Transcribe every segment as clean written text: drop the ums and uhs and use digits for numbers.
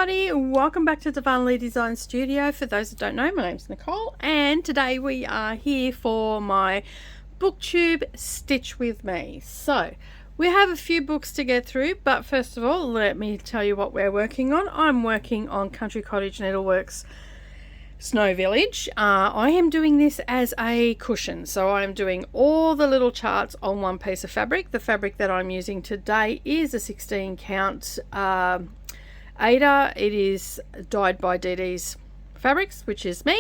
everybody, welcome back to Darvanalee Designs Studio. For those that don't know, my name's Nicole and today we are here for my booktube Stitch With Me. So we have a few books to get through, but first of all let me tell you what we're working on. I'm working on Cottage Needleworks Snow Village. I am doing this as a cushion, so I'm doing all the little charts on one piece of fabric. The fabric that I'm using today is a 16 count Ada. It is dyed by DDs Fabrics, which is me,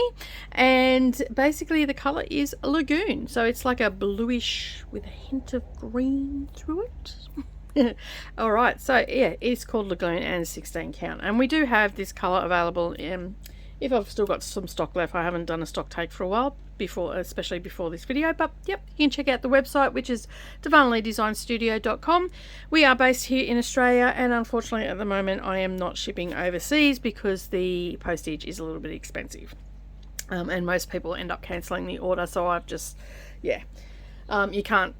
and basically the color is Lagoon, so it's like a bluish with a hint of green through it. All right, so yeah, it's called Lagoon and 16 count, and we do have this color available in, if I've still got some stock left. I haven't done a stock take for a while, especially before this video, but yep, you can check out the website, which is DarvanaleeDesignStudio.com. We are based here in Australia, and unfortunately at the moment I am not shipping overseas because the postage is a little bit expensive, and most people end up cancelling the order, so I've just, yeah, you can't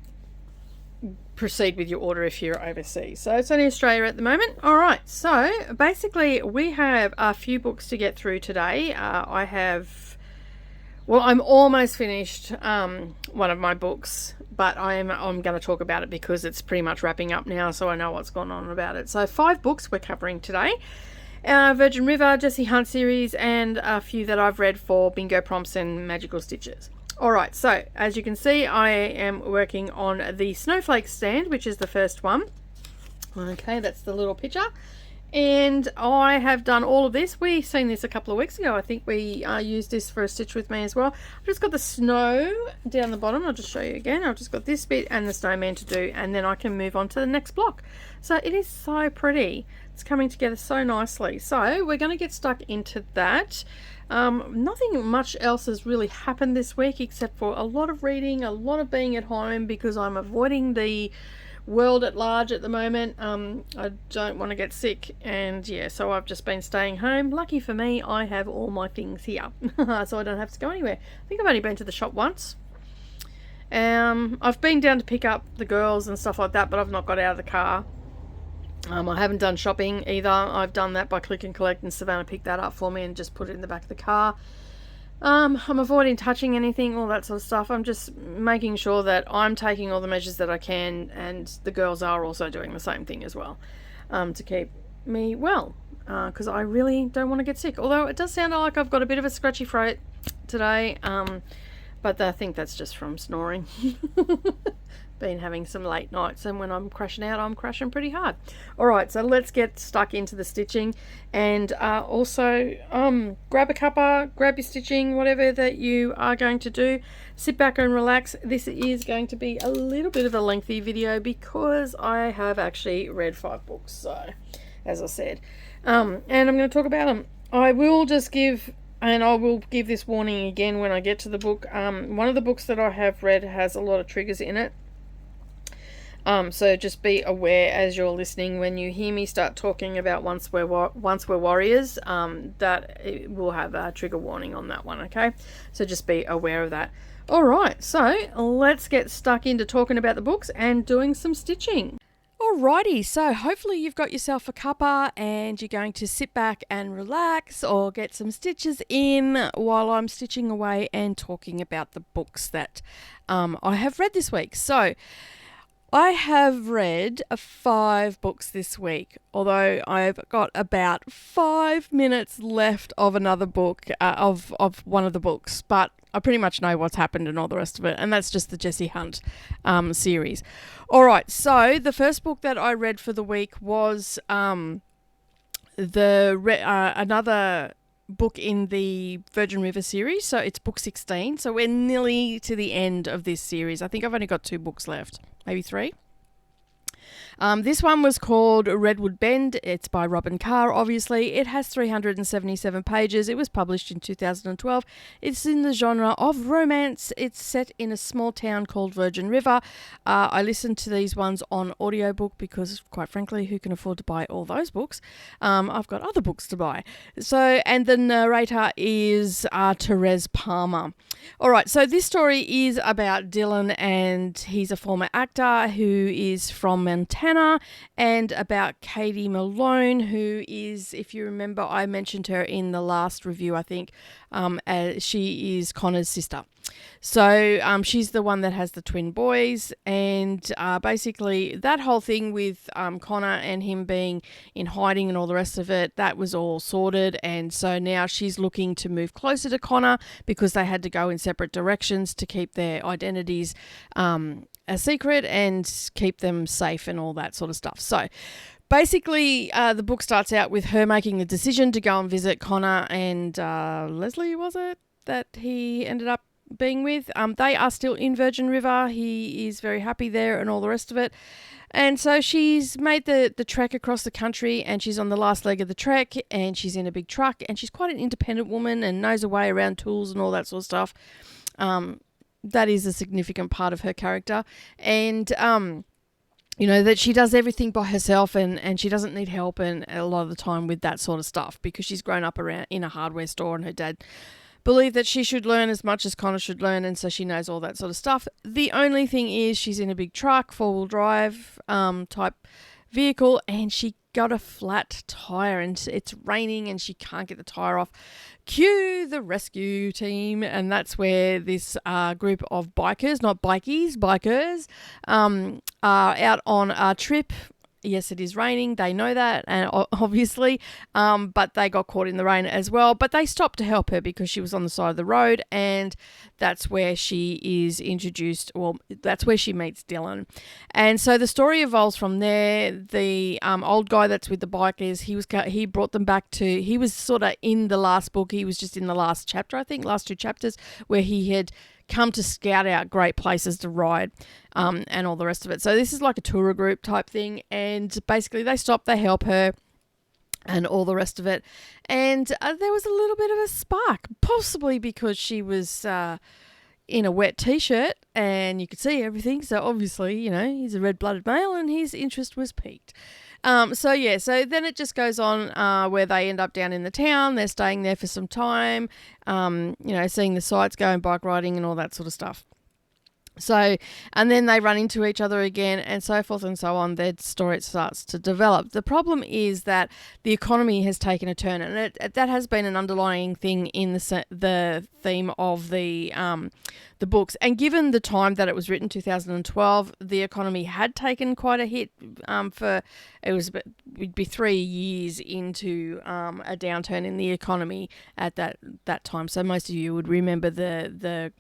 proceed with your order if you're overseas, so it's only Australia at the moment. All right, so basically we have a few books to get through today. I'm almost finished one of my books, but I'm going to talk about it because it's pretty much wrapping up now, so I know what's going on about it. So 5 books we're covering today. Virgin River, Jessie Hunt series, and a few that I've read for Bingo Prompts and Magical Stitches. Alright, so as you can see, I am working on the Snowflake stand, which is the first one. Okay, that's the little picture. And I have done all of this. We've seen this a couple of weeks ago. I think we used this for a Stitch With Me as well. I've just got the snow down the bottom. I'll just show you again. I've just got this bit and the snowman to do, and then I can move on to the next block. So it is so pretty. It's coming together so nicely. So we're going to get stuck into that. Nothing much else has really happened this week except for a lot of reading, a lot of being at home because I'm avoiding the world at large at the moment. I don't want to get sick, and yeah, so I've just been staying home. Lucky for me, I have all my things here so I don't have to go anywhere. I think I've only been to the shop once. I've been down to pick up the girls and stuff like that, but I've not got out of the car. I haven't done shopping either. I've done that by click and collect, and Savannah picked that up for me and just put it in the back of the car. I'm avoiding touching anything, all that sort of stuff. I'm just making sure that I'm taking all the measures that I can, and the girls are also doing the same thing as well, to keep me well, because I really don't want to get sick. Although it does sound like I've got a bit of a scratchy throat today, but I think that's just from snoring. Been having some late nights, and when I'm crashing out, I'm crashing pretty hard. Alright, so let's get stuck into the stitching, and also grab a cuppa, grab your stitching, whatever that you are going to do. Sit back and relax. This is going to be a little bit of a lengthy video because I have actually read 5 books, so as I said, and I'm going to talk about them. I will give this warning again when I get to the book. One of the books that I have read has a lot of triggers in it. So just be aware as you're listening, when you hear me start talking about Once We're Warriors, that it will have a trigger warning on that one, okay? So just be aware of that. Alright, so let's get stuck into talking about the books and doing some stitching. Alrighty, so hopefully you've got yourself a cuppa and you're going to sit back and relax or get some stitches in while I'm stitching away and talking about the books that I have read this week. So I have read 5 books this week, although I've got about 5 minutes left of another book, of one of the books, but I pretty much know what's happened and all the rest of it, and that's just the Jessie Hunt series. Alright, so the first book that I read for the week was another book in the Virgin River series, so it's book 16, so we're nearly to the end of this series. I think I've only got 2 books left, maybe 3. This one was called Redwood Bend. It's by Robin Carr, obviously. It has 377 pages. It was published in 2012. It's in the genre of romance. It's set in a small town called Virgin River. I listened to these ones on audiobook because, quite frankly, who can afford to buy all those books? I've got other books to buy. So, and the narrator is Therese Palmer. All right, so this story is about Dylan, and he's a former actor who is from Montana. Montana, and about Katie Malone, who is, if you remember, I mentioned her in the last review, I think. She is Connor's sister. So she's the one that has the twin boys, and basically that whole thing with Connor and him being in hiding and all the rest of it, that was all sorted, and so now she's looking to move closer to Connor because they had to go in separate directions to keep their identities a secret and keep them safe and all that sort of stuff. So basically, the book starts out with her making the decision to go and visit Connor and Leslie, was it, that he ended up being with. They are still in Virgin River. He is very happy there and all the rest of it. And so she's made the trek across the country, and she's on the last leg of the trek, and she's in a big truck, and she's quite an independent woman and knows her way around tools and all that sort of stuff. That is a significant part of her character. And that she does everything by herself, and she doesn't need help and a lot of the time with that sort of stuff because she's grown up around in a hardware store, and her dad believed that she should learn as much as Connor should learn, and so she knows all that sort of stuff. The only thing is she's in a big truck, four-wheel drive type vehicle, and she got a flat tire, and it's raining and she can't get the tire off. Cue the rescue team, and that's where this group of bikers, not bikies, bikers, are out on a trip. Yes, it is raining. They know that, and obviously, but they got caught in the rain as well. But they stopped to help her because she was on the side of the road, and that's where she is introduced. Well, that's where she meets Dylan, and so the story evolves from there. The old guy that's with the bikers, he brought them back to. He was sort of in the last book. He was just in the last chapter, I think, last two chapters, where he had come to scout out great places to ride and all the rest of it. So this is like a tour group type thing, and basically they stop, they help her and all the rest of it. And there was a little bit of a spark, possibly because she was in a wet t-shirt and you could see everything. So obviously, he's a red-blooded male and his interest was piqued. So then it just goes on where they end up down in the town. They're staying there for some time, seeing the sights, going bike riding and all that sort of stuff. So, and then they run into each other again and so forth and so on. Their story starts to develop. The problem is that the economy has taken a turn, and that has been an underlying thing in the theme of the books. And given the time that it was written, 2012, the economy had taken quite a hit. We'd be 3 years into a downturn in the economy at that time. So most of you would remember the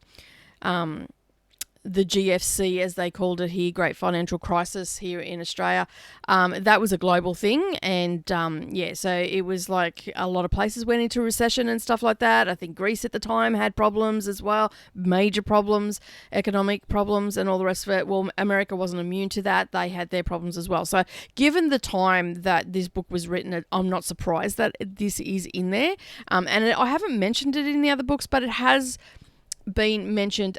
GFC, as they called it here, Great Financial Crisis here in Australia. That was a global thing, and so it was like a lot of places went into recession and stuff like that. I think Greece at the time had problems as well, major problems, economic problems and all the rest of it. Well, America wasn't immune to that. They had their problems as well. So given the time that this book was written, I'm not surprised that this is in there. And I haven't mentioned it in the other books, but it has been mentioned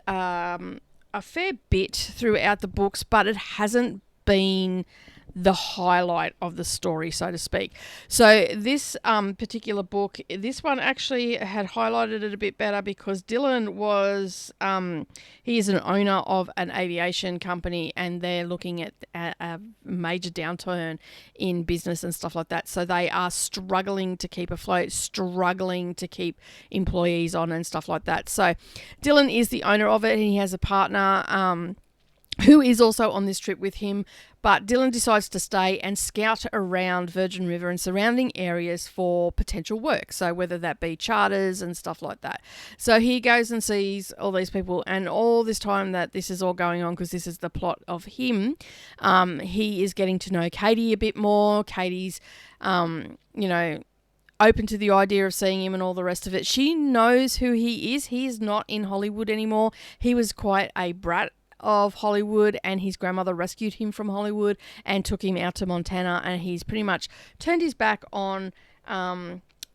a fair bit throughout the books, but it hasn't been the highlight of the story, so to speak. So this particular book, this one actually had highlighted it a bit better because Dylan was, he is an owner of an aviation company, and they're looking at a major downturn in business and stuff like that. So they are struggling to keep afloat, struggling to keep employees on and stuff like that. So Dylan is the owner of it, and he has a partner who is also on this trip with him, but Dylan decides to stay and scout around Virgin River and surrounding areas for potential work, so whether that be charters and stuff like that. So he goes and sees all these people, and all this time that this is all going on, because this is the plot of him, he is getting to know Katie a bit more. Katie's, open to the idea of seeing him and all the rest of it. She knows who he is. He is not in Hollywood anymore. He was quite a brat of Hollywood, and his grandmother rescued him from Hollywood and took him out to Montana, and he's pretty much turned his back on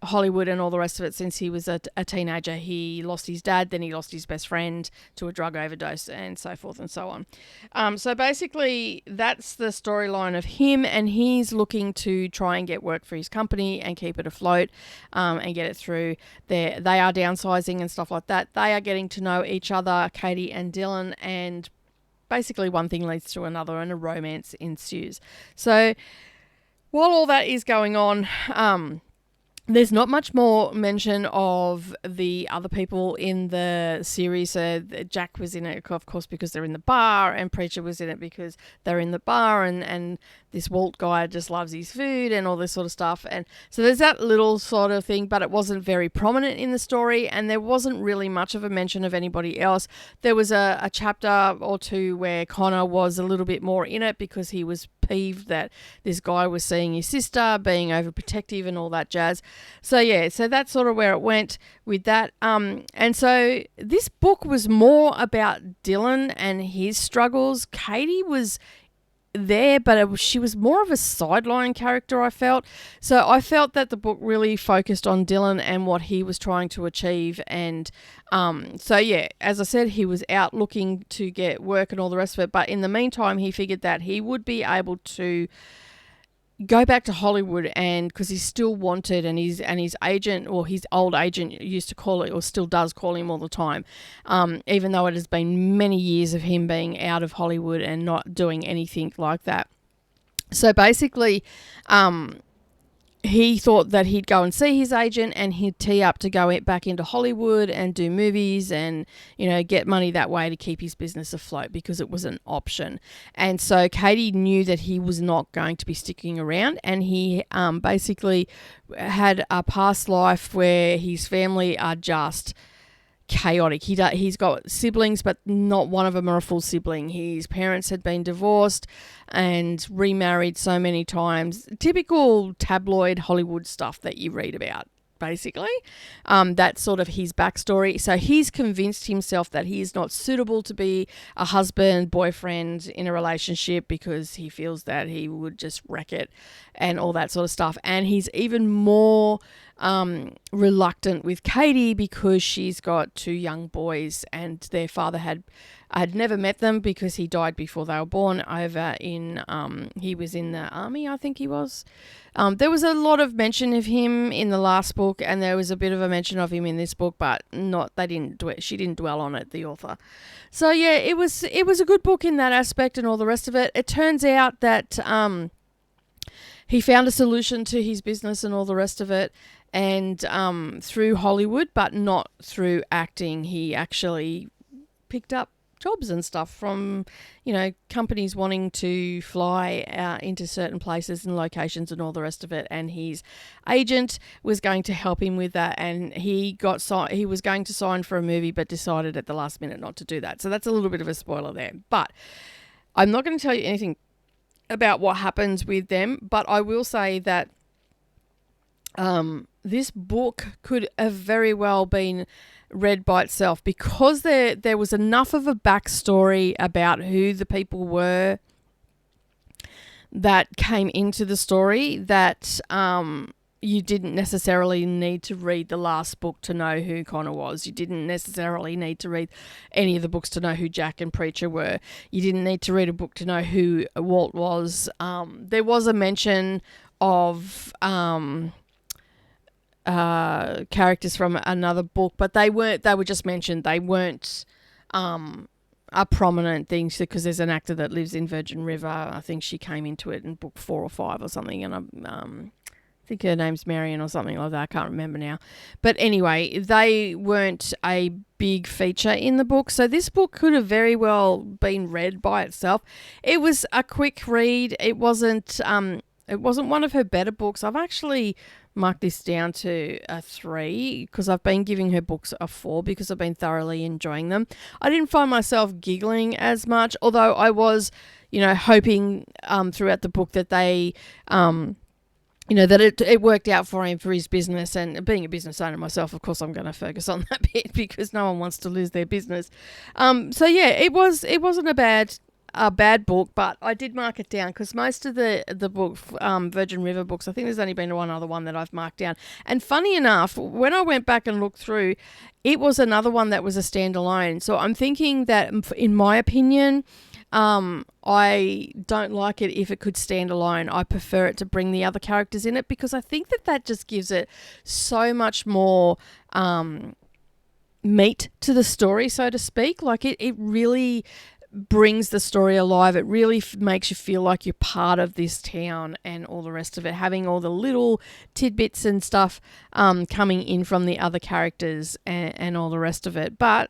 Hollywood and all the rest of it since he was a teenager. He lost his dad, then he lost his best friend to a drug overdose, and so forth and so on. So basically that's the storyline of him, and he's looking to try and get work for his company and keep it afloat and get it through. They are downsizing and stuff like that. They are getting to know each other, Katie and Dylan, and basically one thing leads to another and a romance ensues. So while all that is going on, there's not much more mention of the other people in the series. So Jack was in it, of course, because they're in the bar, and Preacher was in it because they're in the bar, and this Walt guy just loves his food and all this sort of stuff. And so there's that little sort of thing, but it wasn't very prominent in the story, and there wasn't really much of a mention of anybody else. There was a chapter or two where Connor was a little bit more in it because he was peeved that this guy was seeing his sister, being overprotective and all that jazz. So yeah, so that's sort of where it went with that. And so this book was more about Dylan and his struggles. Katie was there, but she was more of a sideline character, I felt. So I felt that the book really focused on Dylan and what he was trying to achieve. And so yeah, as I said, he was out looking to get work and all the rest of it, but in the meantime he figured that he would be able to go back to Hollywood, and because he's still wanted, and his agent, or his old agent, used to call it, or still does call him all the time, even though it has been many years of him being out of Hollywood and not doing anything like that. So basically, he thought that he'd go and see his agent and he'd tee up to go back into Hollywood and do movies and, get money that way to keep his business afloat, because it was an option. And so Katie knew that he was not going to be sticking around, and he basically had a past life where his family are just chaotic. He's got siblings, but not one of them are a full sibling. His parents had been divorced and remarried so many times. Typical tabloid Hollywood stuff that you read about, basically. That's sort of his backstory. So he's convinced himself that he is not suitable to be a husband, boyfriend in a relationship, because he feels that he would just wreck it and all that sort of stuff. And he's even more reluctant with Katie because she's got two young boys, and their father had never met them because he died before they were born over in, he was in the army, I think he was. There was a lot of mention of him in the last book, and there was a bit of a mention of him in this book, but she didn't dwell on it, the author. So yeah, it was a good book in that aspect and all the rest of it. It turns out that he found a solution to his business and all the rest of it, and through Hollywood, but not through acting. He actually picked up jobs and stuff from, companies wanting to fly out into certain places and locations and all the rest of it. And his agent was going to help him with that, and he was going to sign for a movie, but decided at the last minute not to do that. So that's a little bit of a spoiler there. But I'm not going to tell you anything about what happens with them, but I will say that this book could have very well been read by itself, because there was enough of a backstory about who the people were that came into the story that you didn't necessarily need to read the last book to know who Connor was. You didn't necessarily need to read any of the books to know who Jack and Preacher were. You didn't need to read a book to know who Walt was. There was a mention of characters from another book, but they were just mentioned. They weren't a prominent thing, because there's an actor that lives in Virgin River. I think she came into it in book 4 or 5 or something, and I think her name's Marion or something like that. I can't remember now. But anyway, they weren't a big feature in the book. So this book could have very well been read by itself. It was a quick read. It wasn't one of her better books. I've actually marked this down to a 3, because I've been giving her books a 4 because I've been thoroughly enjoying them. I didn't find myself giggling as much, although I was, hoping throughout the book that they that it worked out for him for his business. And being a business owner myself, of course, I'm going to focus on that bit, because no one wants to lose their business. So yeah, it wasn't a bad book, but I did mark it down, because most of the book, Virgin River books, I think there's only been one other one that I've marked down. And funny enough, when I went back and looked through, it was another one that was a standalone. So I'm thinking that, in my opinion, I don't like it if it could stand alone. I prefer it to bring the other characters in it, because I think that just gives it so much more meat to the story, so to speak. Like it really brings the story alive. It really makes you feel like you're part of this town and all the rest of it, having all the little tidbits and stuff coming in from the other characters and all the rest of it. But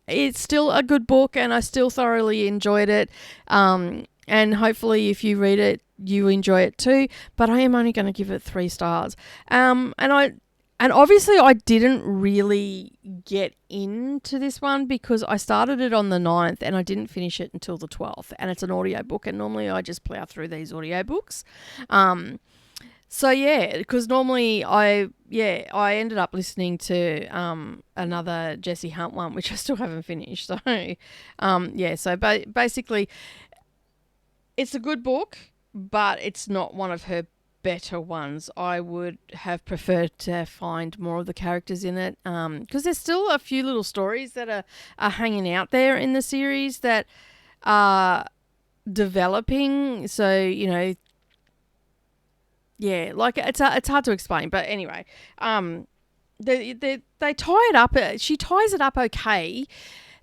it's still a good book, and I still thoroughly enjoyed it. And hopefully if you read it, you enjoy it too. But I am only going to give it 3 stars. And obviously I didn't really get into this one because I started it on the 9th and I didn't finish it until the 12th. And it's an audiobook, and normally I just plow through these audiobooks. So yeah, because normally I ended up listening to another Jessie Hunt one, which I still haven't finished. So basically it's a good book, but it's not one of her better ones. I would have preferred to find more of the characters in it, because there's still a few little stories that are hanging out there in the series that are developing. So, you know, yeah, like it's hard to explain, but anyway, they tie it up. She ties it up okay.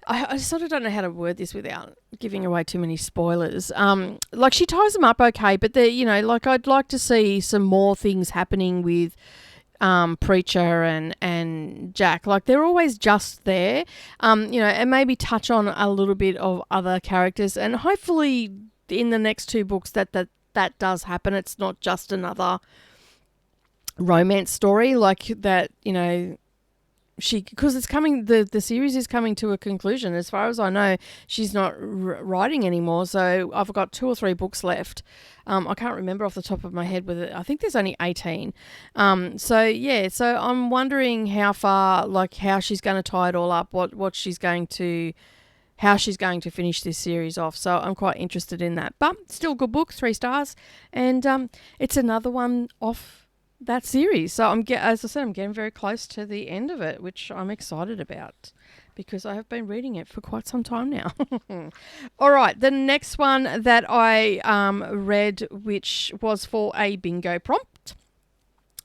I sort of don't know how to word this without giving away too many spoilers. Like she ties them up okay, but they, you know, like I'd like to see some more things happening with Preacher and Jack. Like they're always just there, you know, and maybe touch on a little bit of other characters, and hopefully in the next 2 books that does happen. It's not just another romance story like that, you know. Because it's coming, the series is coming to a conclusion. As far as I know, she's not writing anymore. So I've got 2 or 3 books left. I can't remember off the top of my head whether, I think there's only 18. So I'm wondering how far, like how she's going to tie it all up, how she's going to finish this series off. So I'm quite interested in that. But still good book, 3 stars. And it's another one off that series. So as I said, I'm getting very close to the end of it, which I'm excited about because I have been reading it for quite some time now. All right, the next one that I read, which was for a bingo prompt,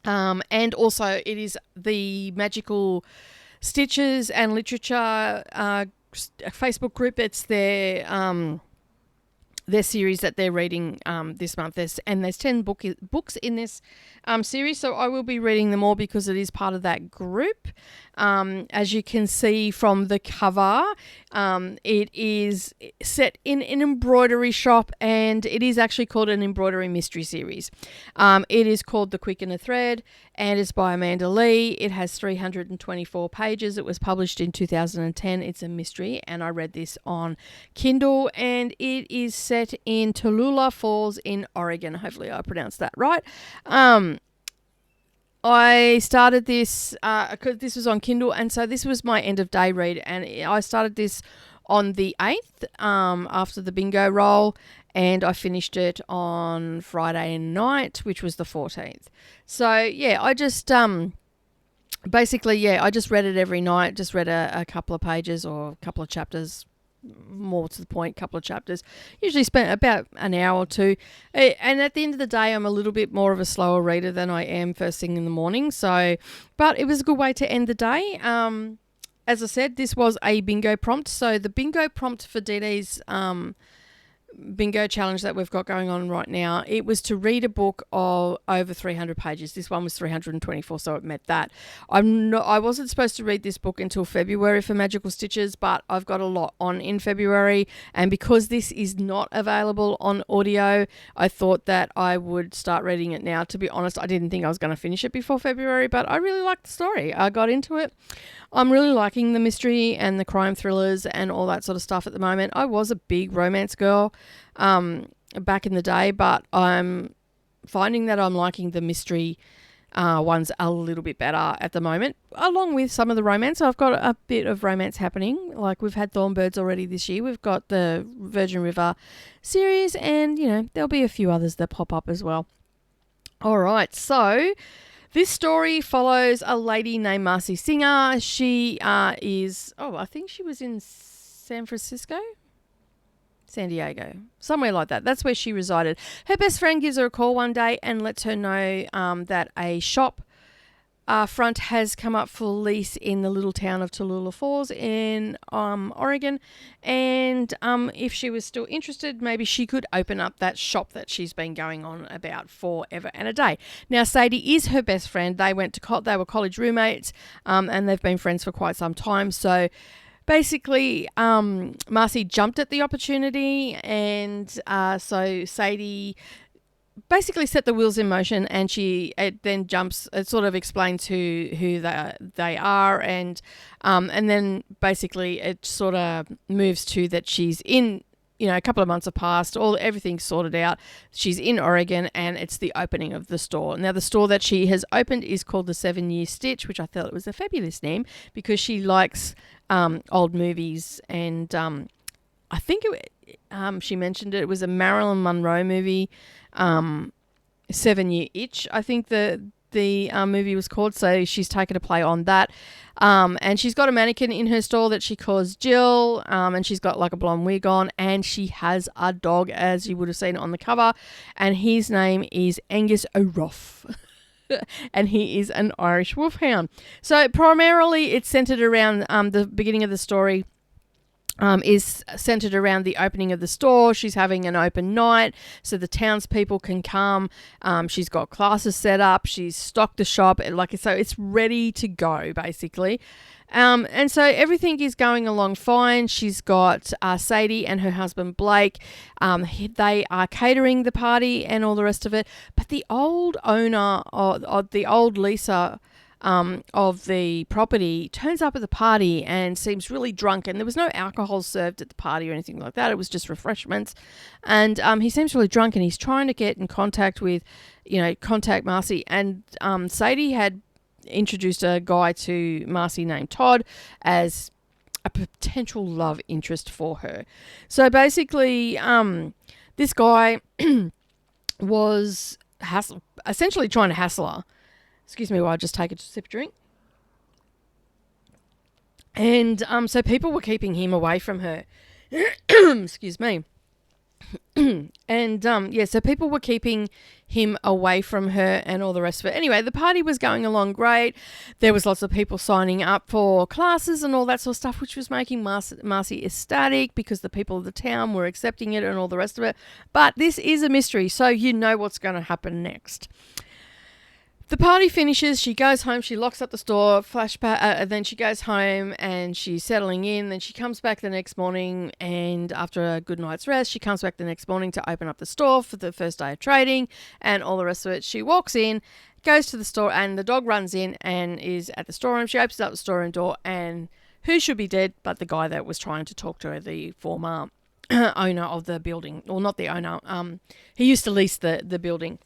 and also it is the Magical Stitches and Literature Facebook group. It's their series that they're reading this month. There's 10 books in this series, so I will be reading them all because it is part of that group. As you can see from the cover, it is set in an embroidery shop, and it is actually called an embroidery mystery series. It is called The Quick and the Thread, and it's by Amanda Lee. It has 324 pages. It was published in 2010. It's a mystery, and I read this on Kindle, and it is set in Tallulah Falls in Oregon. Hopefully I pronounced that right. I started this because this was on Kindle, and so this was my end of day read, and I started this on the 8th after the bingo roll, and I finished it on Friday night, which was the 14th. So yeah, I just I just read it every night. Just read a couple of pages or a couple of chapters, more to the point, couple of chapters. Usually spent about an hour or 2. And at the end of the day, I'm a little bit more of a slower reader than I am first thing in the morning. So, but it was a good way to end the day. As I said, this was a bingo prompt. So the bingo prompt for DD's bingo challenge that we've got going on right now, it was to read a book of over 300 pages. This one was 324, so it met that. I wasn't supposed to read this book until February for Magical Stitches, but I've got a lot on in February, and because this is not available on audio, I thought that I would start reading it now. To be honest, I didn't think I was going to finish it before February, but I really liked the story. I got into it. I'm really liking the mystery and the crime thrillers and all that sort of stuff at the moment. I was a big romance girl back in the day, but I'm finding that I'm liking the mystery ones a little bit better at the moment, along with some of the romance. I've got a bit of romance happening. Like we've had Thornbirds already this year. We've got the Virgin River series, and, you know, there'll be a few others that pop up as well. All right, so this story follows a lady named Marcy Singer. She I think she was in San Diego, somewhere like that. That's where she resided. Her best friend gives her a call one day and lets her know that a shop front has come up for lease in the little town of Tallulah Falls in Oregon, and if she was still interested, maybe she could open up that shop that she's been going on about forever and a day. Now, Sadie is her best friend. They were college roommates, and they've been friends for quite some time. So basically, Marcy jumped at the opportunity, and so Sadie basically set the wheels in motion, and it then jumps. It sort of explains who they are, and then basically it sort of moves to that she's in. A couple of months have passed, everything's sorted out. She's in Oregon, and it's the opening of the store. Now, the store that she has opened is called the 7 Year Stitch, which I thought it was a fabulous name because she likes old movies, and I think she mentioned it was a Marilyn Monroe movie, 7 Year Itch, I think the movie was called. So she's taken a play on that. And she's got a mannequin in her store that she calls Jill, and she's got like a blonde wig on, and she has a dog, as you would have seen on the cover, and his name is Angus O'Rourke. And he is an Irish wolfhound. So primarily it's centered around the beginning of the story. Is centered around the opening of the store. She's having an open night so the townspeople can come. She's got classes set up. She's stocked the shop. So it's ready to go, basically. And so everything is going along fine. She's got Sadie and her husband Blake. They are catering the party and all the rest of it. But the old owner, or the old leaser of the property, turns up at the party and seems really drunk, and there was no alcohol served at the party or anything like that. It was just refreshments, and he seems really drunk, and he's trying to get in contact with, contact Marcy, and Sadie had introduced a guy to Marcy named Todd as a potential love interest for her. So basically, this guy was essentially trying to hassle her. Excuse me while I just take a sip of drink. And so people were keeping him away from her. Excuse me. And so people were keeping him away from her and all the rest of it. Anyway, the party was going along great. There was lots of people signing up for classes and all that sort of stuff, which was making Marcy ecstatic because the people of the town were accepting it and all the rest of it. But this is a mystery, so you know what's going to happen next. The party finishes, she goes home, she locks up the store, flashback, then she goes home and she's settling in. Then she comes back the next morning, and after a good night's rest, she comes back the next morning to open up the store for the first day of trading and all the rest of it. She walks in, goes to the store, and the dog runs in and is at the storeroom. She opens up the storeroom door, and who should be dead but the guy that was trying to talk to her, the former owner of the building. Well, not the owner. He used to lease the building.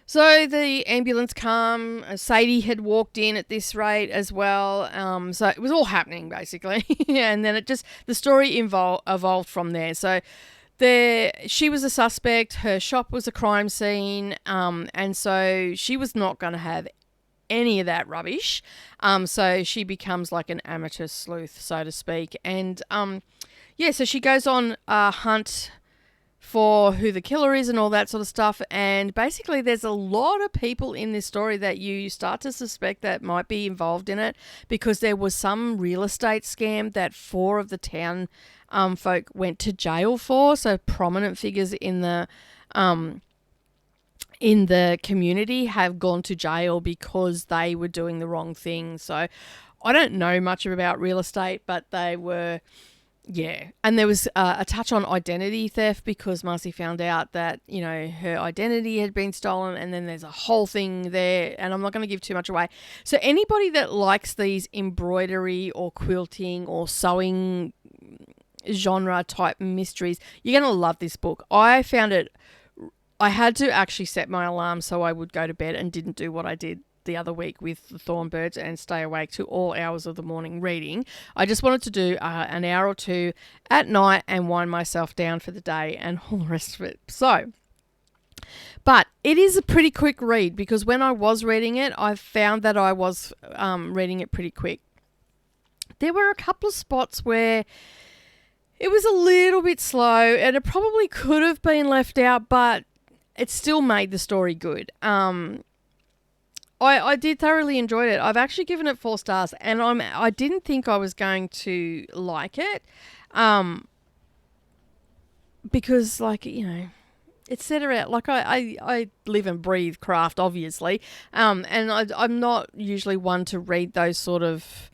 So the ambulance come. Sadie had walked in at this rate as well. So it was all happening basically, and then the story evolved from there. So she was a suspect. Her shop was a crime scene, and so she was not going to have any of that rubbish. So she becomes like an amateur sleuth, so to speak, and so she goes on a hunt for who the killer is and all that sort of stuff. And basically there's a lot of people in this story that you start to suspect that might be involved in it, because there was some real estate scam that 4 of the town folk went to jail for. So prominent figures in the community have gone to jail because they were doing the wrong thing. So I don't know much about real estate, but they were... Yeah, and there was a touch on identity theft because Marcy found out that, her identity had been stolen, and then there's a whole thing there, and I'm not going to give too much away. So anybody that likes these embroidery or quilting or sewing genre type mysteries, you're going to love this book. I found it, I had to actually set my alarm so I would go to bed and didn't do what I did the other week with the Thornbirds and stay awake to all hours of the morning reading. I just wanted to do an hour or two at night and wind myself down for the day and all the rest of it. But it is a pretty quick read, because when I was reading it, I found that I was reading it pretty quick. There were a couple of spots where it was a little bit slow, and it probably could have been left out, but it still made the story good. I did thoroughly enjoy it. I've actually given it 4 stars, and I didn't think I was going to like it, because, like, you know, it's set around, like, I live and breathe craft, obviously, and I'm not usually one to read those sort of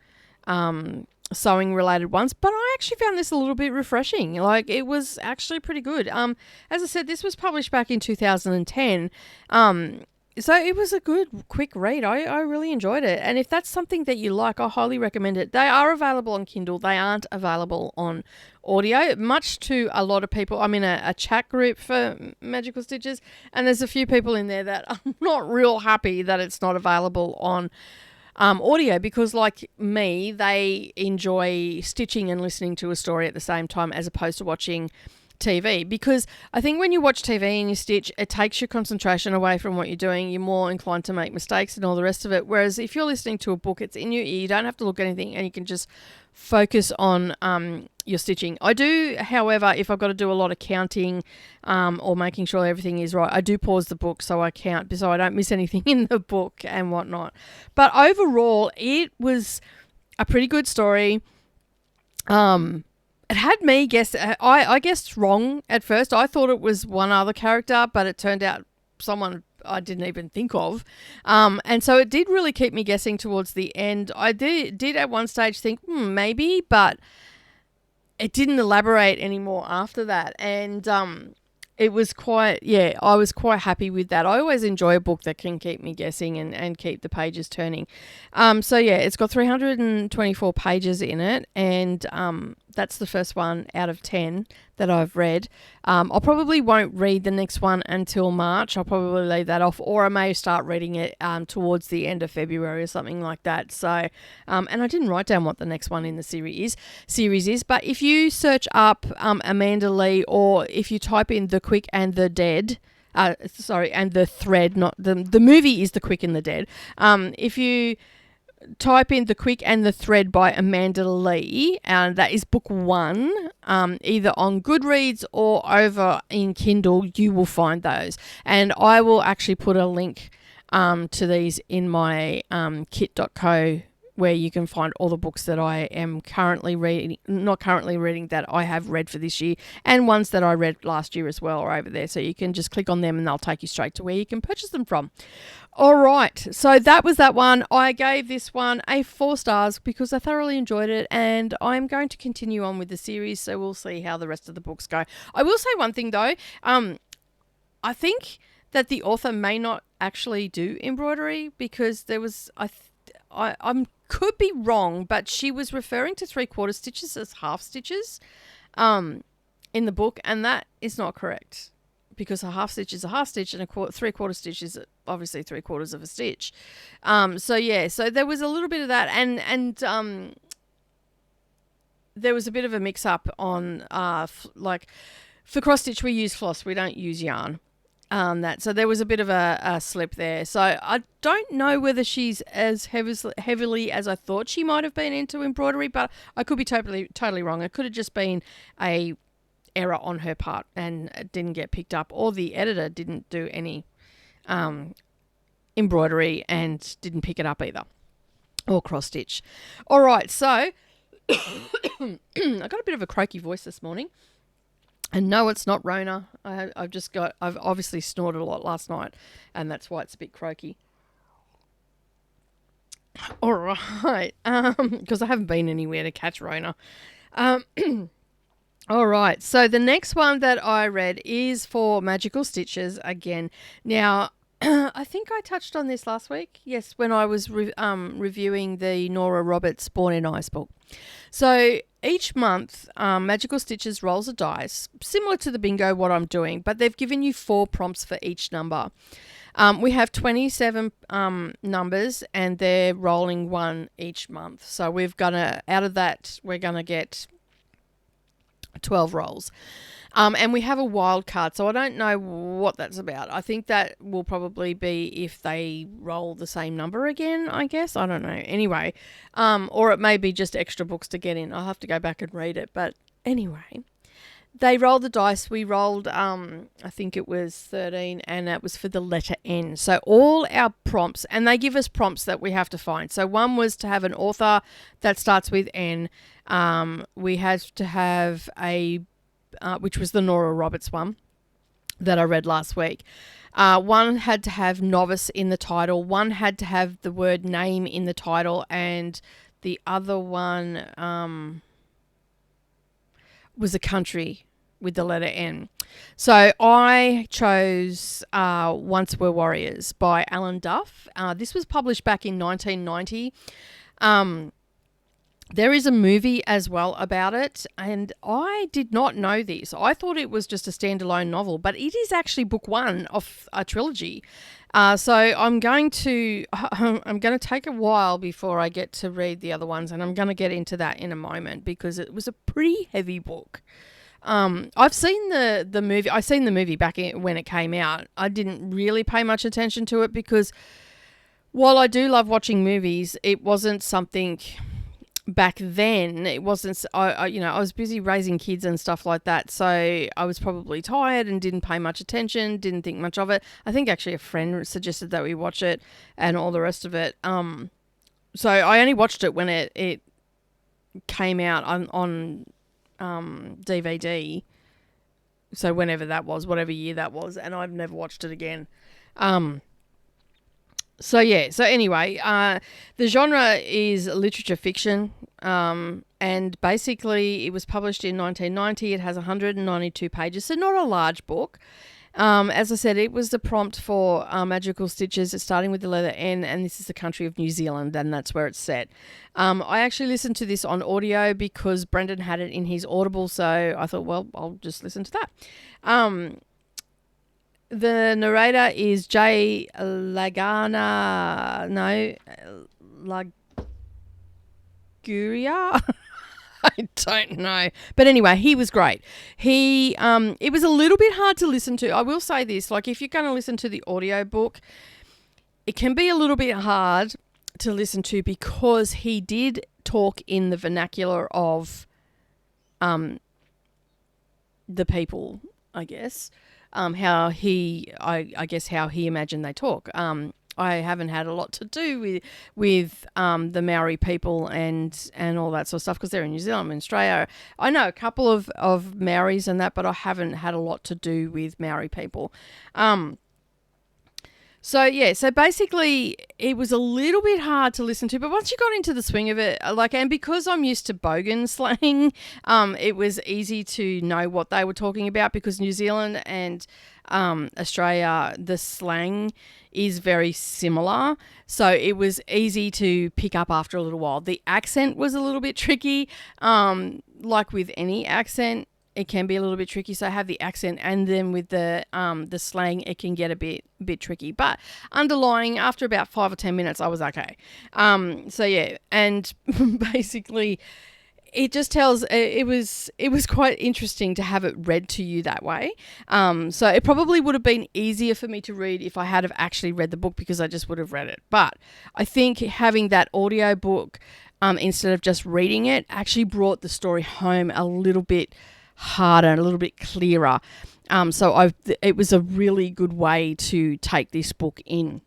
sewing related ones, but I actually found this a little bit refreshing. Like, it was actually pretty good. As I said, this was published back in 2010. So it was a good, quick read. I really enjoyed it. And if that's something that you like, I highly recommend it. They are available on Kindle. They aren't available on audio, much to a lot of people. I'm in a chat group for Magical Stitches, and there's a few people in there that are not real happy that it's not available on audio, because, like me, they enjoy stitching and listening to a story at the same time as opposed to watching TV, because I think when you watch TV and you stitch, it takes your concentration away from what you're doing. You're more inclined to make mistakes and all the rest of it. Whereas if you're listening to a book, it's in your ear. You don't have to look at anything, and you can just focus on your stitching. I do, however, if I've got to do a lot of counting or making sure everything is right, I do pause the book so I count, so I don't miss anything in the book and whatnot. But overall, it was a pretty good story. It had me guess. I guessed wrong at first. I thought it was one other character, but it turned out someone I didn't even think of. And so it did really keep me guessing towards the end. I did at one stage think, maybe, but it didn't elaborate anymore after that. And it was I was quite happy with that. I always enjoy a book that can keep me guessing and keep the pages turning. So yeah, it's got 324 pages in it, and that's the first one out of 10 that I've read. I probably won't read the next one until March. I'll probably leave that off, or I may start reading it towards the end of February or something like that. So, and I didn't write down what the next one in the series is, but if you search up Amanda Lee, or if you type in The Quick and the Dead, and the Thread, not the movie is The Quick and the Dead. If you type in The Quick and the Thread by Amanda Lee, and that is book 1, either on Goodreads or over in Kindle, you will find those. And I will actually put a link to these in my kit.co, where you can find all the books that I am currently reading, that I have read for this year, and ones that I read last year as well are over there. So you can just click on them and they'll take you straight to where you can purchase them from. All right, so that was that one. I gave this one a 4 stars because I thoroughly enjoyed it, and I'm going to continue on with the series, so we'll see how the rest of the books go. I will say one thing though, I think that the author may not actually do embroidery, because there was, I could be wrong, but she was referring to 3/4 stitches as half stitches in the book, and that is not correct, because a half stitch is a half stitch and a 3/4 stitch is obviously 3/4 of a stitch. So yeah, so there was a little bit of that, and there was a bit of a mix up on like for cross stitch we use floss, we don't use yarn. So there was a bit of a slip there. So I don't know whether she's as heavily as I thought she might have been into embroidery, but I could be totally wrong. It could have just been a error on her part and it didn't get picked up, or the editor didn't do any embroidery and didn't pick it up either, or cross stitch. All right, so I got a bit of a croaky voice this morning. And no, it's not Rona. I've obviously snored a lot last night, and that's why it's a bit croaky. All right, because I haven't been anywhere to catch Rona. All right, so the next one that I read is for Magical Stitches again. Now, I think I touched on this last week. Yes, when I was reviewing the Nora Roberts Born in Ice book. So each month, Magical Stitches rolls a dice, similar to the bingo, what I'm doing, but they've given you 4 prompts for each number. We have 27 numbers, and they're rolling 1 each month. So out of that, we're going to get 12 rolls. And we have a wild card, so I don't know what that's about. I think that will probably be if they roll the same number again, I guess. I don't know. Anyway, or it may be just extra books to get in. I'll have to go back and read it. But anyway, they rolled the dice. We rolled, I think it was 13, and it was for the letter N. So all our prompts, and they give us prompts that we have to find. So one was to have an author that starts with N. We had to have which was the Nora Roberts one that I read last week. One had to have novice in the title. One had to have the word name in the title, and the other one was a country with the letter N. So I chose Once Were Warriors by Alan Duff. This was published back in 1990. There is a movie as well about it, and I did not know this. I thought it was just a standalone novel, but it is actually book one of a trilogy. So I'm going to take a while before I get to read the other ones, and I'm going to get into that in a moment because it was a pretty heavy book. I've seen the movie. I seen the movie back when it came out. I didn't really pay much attention to it because while I do love watching movies, it wasn't something. Back then, it wasn't. I was busy raising kids and stuff like that, so I was probably tired and didn't pay much attention. Didn't think much of it. I think actually a friend suggested that we watch it and all the rest of it. So I only watched it when it came out on DVD. So whenever that was, whatever year that was, and I've never watched it again. So anyway, the genre is literature fiction, and basically it was published in 1990. It has 192 pages, so not a large book. As I said, it was the prompt for Magical Stitches. It's starting with the letter N, and this is the country of New Zealand, and that's where it's set. I actually listened to this on audio because Brendan had it in his Audible, so I thought, well, I'll just listen to that. The narrator is Jay Laguria. I don't know. But anyway, he was great. It was a little bit hard to listen to. I will say this, like if you're going to listen to the audio book, it can be a little bit hard to listen to because he did talk in the vernacular of the people, I guess. How he imagined they talk. I haven't had a lot to do with the Maori people and all that sort of stuff because they're in New Zealand, I'm in Australia. I know a couple of Maoris and that, but I haven't had a lot to do with Maori people. So basically it was a little bit hard to listen to, but once you got into the swing of it, and because I'm used to bogan slang, it was easy to know what they were talking about because New Zealand and Australia, the slang is very similar. So it was easy to pick up after a little while. The accent was a little bit tricky, like with any accent. It can be a little bit tricky, so I have the accent, and then with the slang, it can get a bit tricky. But underlying, after about 5 or 10 minutes, I was okay. And basically, it just tells. It was quite interesting to have it read to you that way. So it probably would have been easier for me to read if I had have actually read the book because I just would have read it. But I think having that audio book instead of just reading it actually brought the story home a little bit harder, a little bit clearer. It was a really good way to take this book in.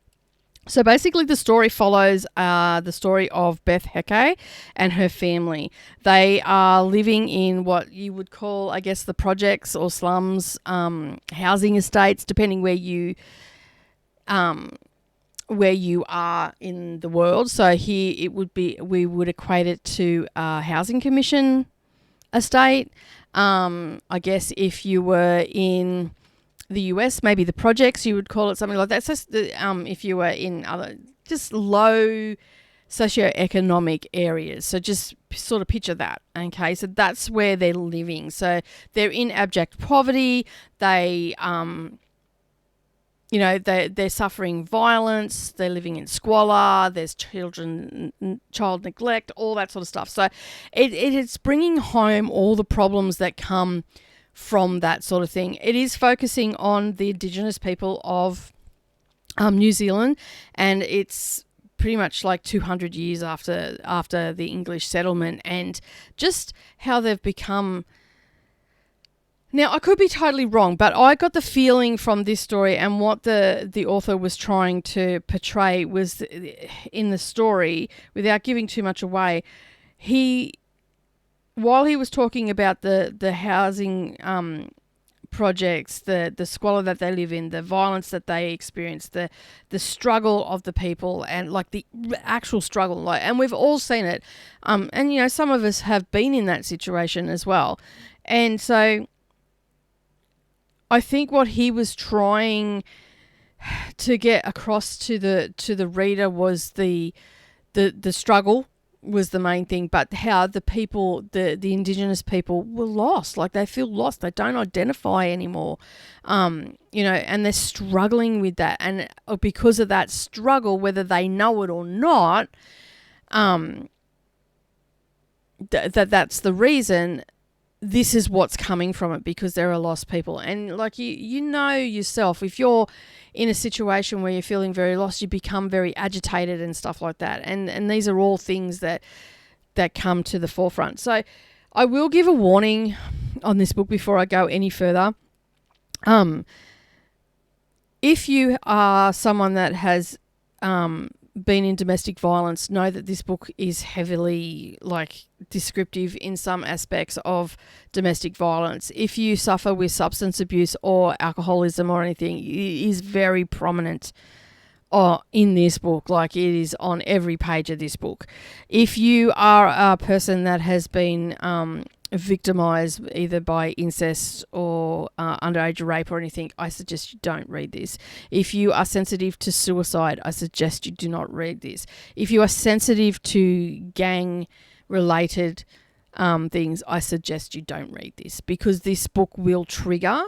So basically the story follows the story of Beth Heke and her family. They are living in what you would call, I guess, the projects or slums, housing estates, depending where you are in the world. So here we would equate it to a housing commission estate. I guess if you were in the US, maybe the projects, you would call it something like that. So if you were in other just low socioeconomic areas, so just sort of picture that. Okay, so that's where they're living. So they're in abject poverty. They're suffering violence. They're living in squalor. There's child neglect, all that sort of stuff. So it's bringing home all the problems that come from that sort of thing. It is focusing on the Indigenous people of New Zealand, and it's pretty much like 200 years after the English settlement, and just how they've become Now, I could be totally wrong, but I got the feeling from this story, and what the author was trying to portray was, in the story, without giving too much away, while he was talking about the housing projects, the squalor that they live in, the violence that they experience, the struggle of the people, and like the actual struggle, like, and we've all seen it, and you know, some of us have been in that situation as well, and so I think what he was trying to get across to the reader was the struggle was the main thing, but how the people, the Indigenous people, were lost. Like, they feel lost. They don't identify anymore. You know, and they're struggling with that. And because of that struggle, whether they know it or not, that's the reason. This is what's coming from it, because there are lost people. And like, you know yourself, if you're in a situation where you're feeling very lost, you become very agitated and stuff like that. And these are all things that come to the forefront. So I will give a warning on this book before I go any further. If you are someone that has been in domestic violence, know that this book is heavily descriptive in some aspects of domestic violence. If you suffer with substance abuse or alcoholism or anything, it is very prominent in this book. Like, it is on every page of this book. If you are a person that has been victimized either by incest or underage rape or anything, I suggest you don't read this. If you are sensitive to suicide, I suggest you do not read this. If you are sensitive to gang related things, I suggest you don't read this, because this book will trigger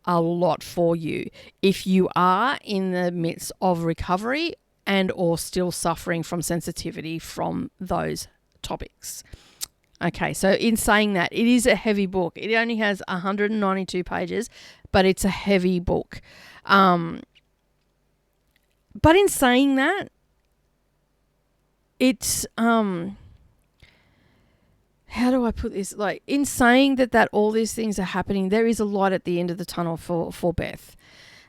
a lot for you if you are in the midst of recovery and or still suffering from sensitivity from those topics. Okay, so in saying that, it is a heavy book. It only has 192 pages, but it's a heavy book. But in saying that, it's how do I put this? Like, in saying that all these things are happening, there is a light at the end of the tunnel for Beth.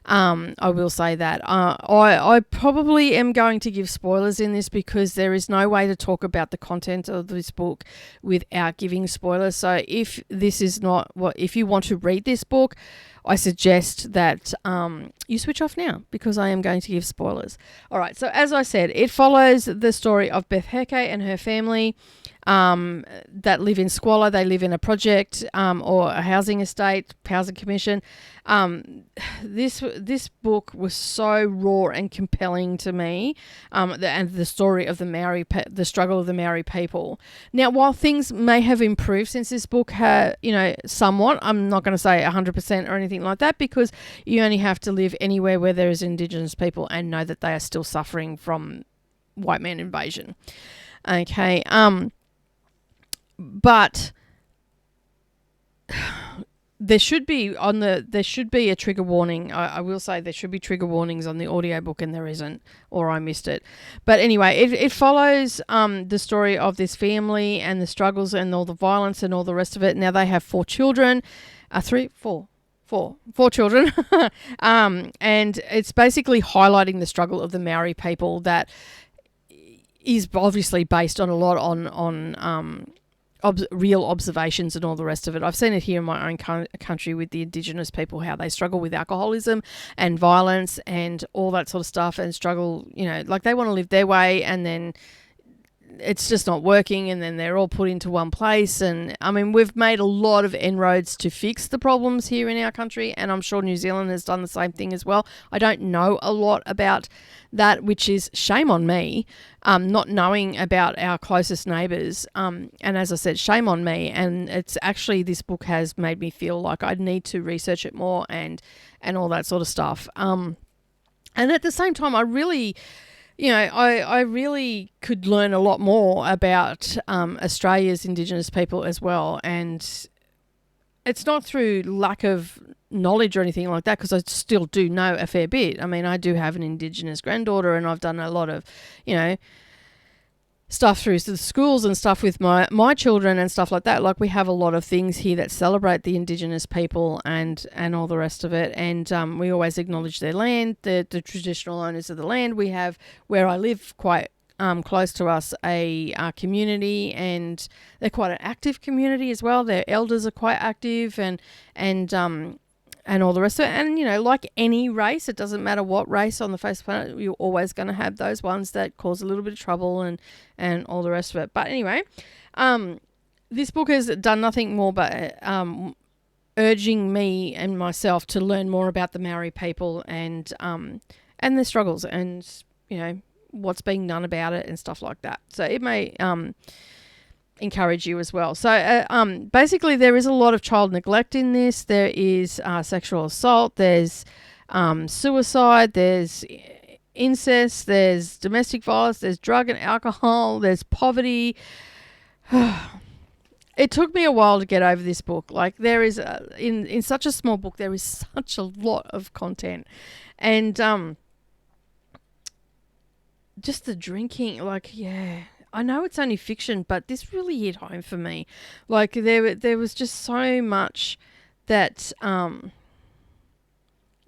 I will say that. I probably am going to give spoilers in this, because there is no way to talk about the content of this book without giving spoilers. So if this is not if you want to read this book, I suggest that you switch off now, because I am going to give spoilers. All right, so as I said, it follows the story of Beth Heke and her family that live in squalor. They live in a project or a housing estate, housing commission. This book was so raw and compelling to me, and the story of the Maori, the struggle of the Maori people. Now, while things may have improved since this book, somewhat, I'm not going to say 100% or anything like that, because you only have to live anywhere where there is Indigenous people and know that they are still suffering from white man invasion. Okay, but there should be a trigger warning. I will say there should be trigger warnings on the audiobook, and there isn't, or I missed it. But anyway, it follows the story of this family and the struggles and all the violence and all the rest of it. Now, they have 4 children, 4 children, and it's basically highlighting the struggle of the Maori people that is obviously based on a lot on real observations and all the rest of it. I've seen it here in my own country with the Indigenous people, how they struggle with alcoholism and violence and all that sort of stuff, and struggle, like they want to live their way, and then it's just not working, and then they're all put into one place. And I mean, we've made a lot of inroads to fix the problems here in our country, and I'm sure New Zealand has done the same thing as well. I don't know a lot about that, which is shame on me, not knowing about our closest neighbours. And as I said, shame on me. And it's actually, this book has made me feel like I need to research it more and all that sort of stuff. And at the same time, I really could learn a lot more about Australia's Indigenous people as well. And it's not through lack of knowledge or anything like that, because I still do know a fair bit. I mean, I do have an Indigenous granddaughter, and I've done a lot of, stuff through the schools and stuff with my children and stuff like that. Like, we have a lot of things here that celebrate the Indigenous people and all the rest of it. And we always acknowledge their land, the traditional owners of the land. We have, where I live, quite close to us, a community, and they're quite an active community as well. Their elders are quite active and all the rest of it. And, you know, like any race, it doesn't matter what race on the face of the planet, you're always going to have those ones that cause a little bit of trouble and all the rest of it. But anyway, this book has done nothing more but urging me and myself to learn more about the Maori people and their struggles and, you know, what's being done about it and stuff like that. So it may encourage you as well. So basically, there is a lot of child neglect in this. There is sexual assault, there's suicide, there's incest, there's domestic violence, there's drug and alcohol, there's poverty. It took me a while to get over this book. Like, there is in such a small book, there is such a lot of content. And just the drinking, like, yeah, I know it's only fiction, but this really hit home for me. Like, there was just so much that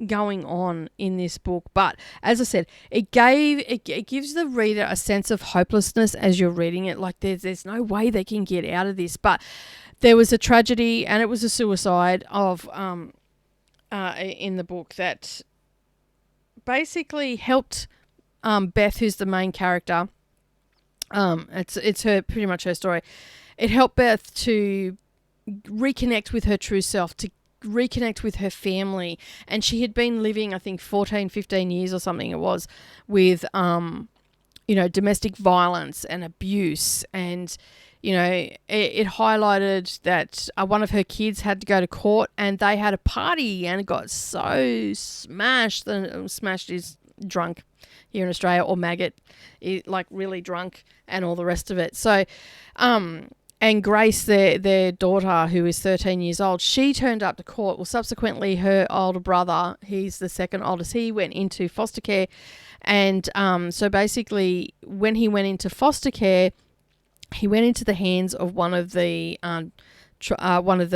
going on in this book. But as I said, it gives the reader a sense of hopelessness as you're reading it. Like, there's no way they can get out of this. But there was a tragedy, and it was a suicide of in the book that basically helped Beth, who's the main character. It's her, pretty much her story. It helped Beth to reconnect with her true self, to reconnect with her family. And she had been living, I think, 14, 15 years or something it was, with, you know, domestic violence and abuse. And, you know, it highlighted that one of her kids had to go to court, and they had a party and it got so smashed. Smashed is drunk here in Australia, or maggot, like really drunk and all the rest of it. So, and Grace, their daughter, who is 13 years old, she turned up to court. Well, subsequently, her older brother, he's the second oldest, he went into foster care. And so basically, when he went into foster care, he went into the hands of one of the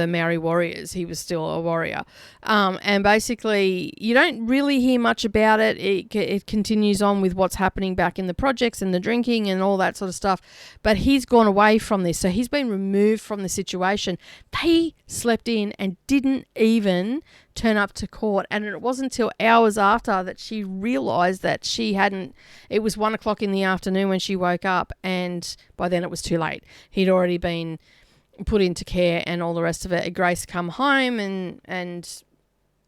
Maori warriors. He was still a warrior. And basically, you don't really hear much about it. It continues on with what's happening back in the projects and the drinking and all that sort of stuff. But he's gone away from this. So he's been removed from the situation. They slept in and didn't even turn up to court. And it wasn't until hours after that she realised that she hadn't... It was 1 o'clock in the afternoon when she woke up, and by then it was too late. He'd already been put into care and all the rest of it. Grace come home, and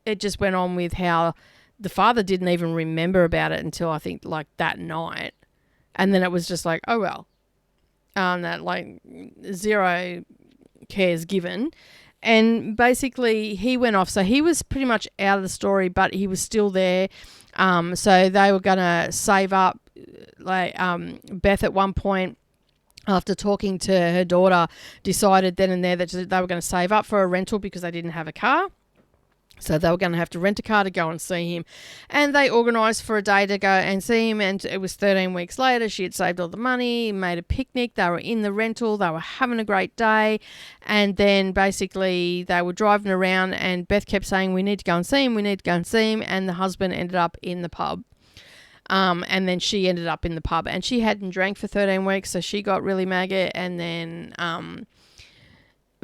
it just went on with how the father didn't even remember about it until, I think, like that night. And then it was just like, oh well. That, like, zero cares given. And basically he went off. So he was pretty much out of the story, but he was still there. So they were going to save up. Like, Beth at one point, after talking to her daughter, decided then and there that they were going to save up for a rental because they didn't have a car. So they were going to have to rent a car to go and see him. And they organised for a day to go and see him. And it was 13 weeks later. She had saved all the money, made a picnic. They were in the rental. They were having a great day. And then basically they were driving around, and Beth kept saying, we need to go and see him. We need to go and see him. And the husband ended up in the pub. And then she ended up in the pub, and she hadn't drank for 13 weeks, so she got really maggot. And then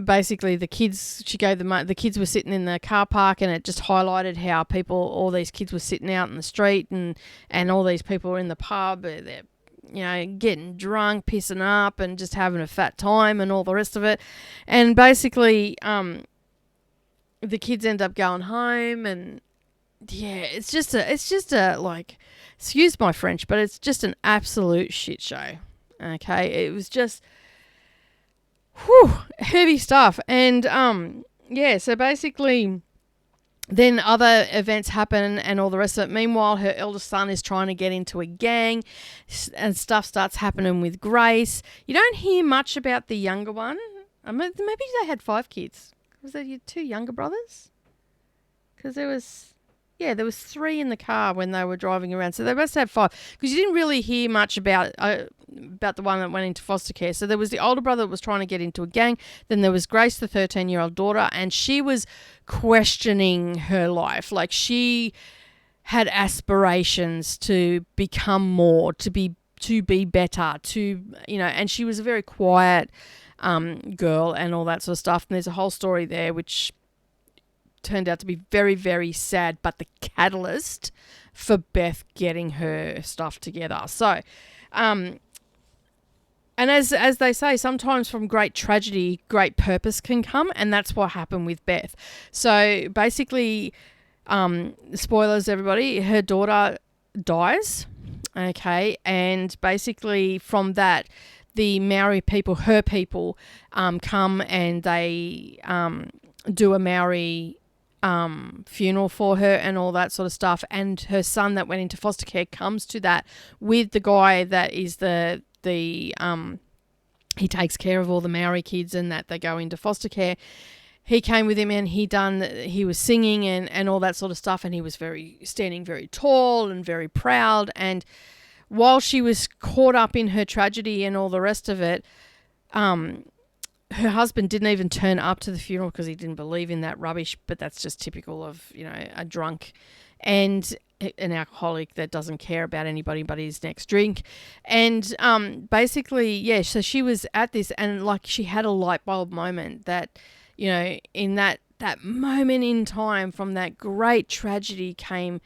basically the kids, she gave them, the kids were sitting in the car park, and it just highlighted how all these kids were sitting out in the street, and all these people were in the pub. They're, you know, getting drunk, pissing up, and just having a fat time and all the rest of it. And basically the kids end up going home, and yeah, it's just a like, excuse my French, but it's just an absolute shit show. Okay, it was just heavy stuff. And yeah, so basically then other events happen and all the rest of it. Meanwhile, her eldest son is trying to get into a gang, and stuff starts happening with Grace. You don't hear much about the younger one. Maybe they had 5 kids. Was there 2 younger brothers? Because there was 3 in the car when they were driving around. So they must have 5. Because you didn't really hear much about about the one that went into foster care. So there was the older brother that was trying to get into a gang. Then there was Grace, the 13-year-old daughter, and she was questioning her life. Like, she had aspirations to become more, to be better, and she was a very quiet girl and all that sort of stuff. And there's a whole story there which turned out to be very, very sad, but the catalyst for Beth getting her stuff together. So, and as they say, sometimes from great tragedy, great purpose can come, and that's what happened with Beth. So basically, spoilers, everybody, her daughter dies, okay, and basically from that, the Maori people, her people, come and they do a Maori funeral for her and all that sort of stuff. And her son that went into foster care comes to that with the guy that is he takes care of all the Maori kids and that they go into foster care. He came with him and he was singing and all that sort of stuff, and he was standing very tall and very proud. And while she was caught up in her tragedy and all the rest of it, her husband didn't even turn up to the funeral because he didn't believe in that rubbish. But that's just typical of, a drunk and an alcoholic that doesn't care about anybody but his next drink. And basically, yeah, so she was at this, and like, she had a light bulb moment that, in that moment in time from that great tragedy came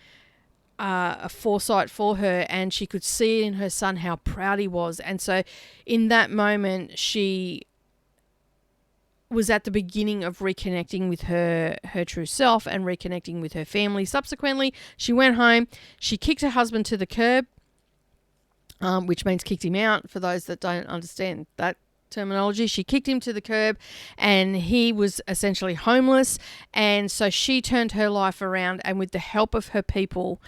a foresight for her, and she could see in her son how proud he was. And so in that moment, she was at the beginning of reconnecting with her true self and reconnecting with her family. Subsequently, she went home, she kicked her husband to the curb, which means kicked him out for those that don't understand that terminology. She kicked him to the curb, and he was essentially homeless. And so she turned her life around, and with the help of her people,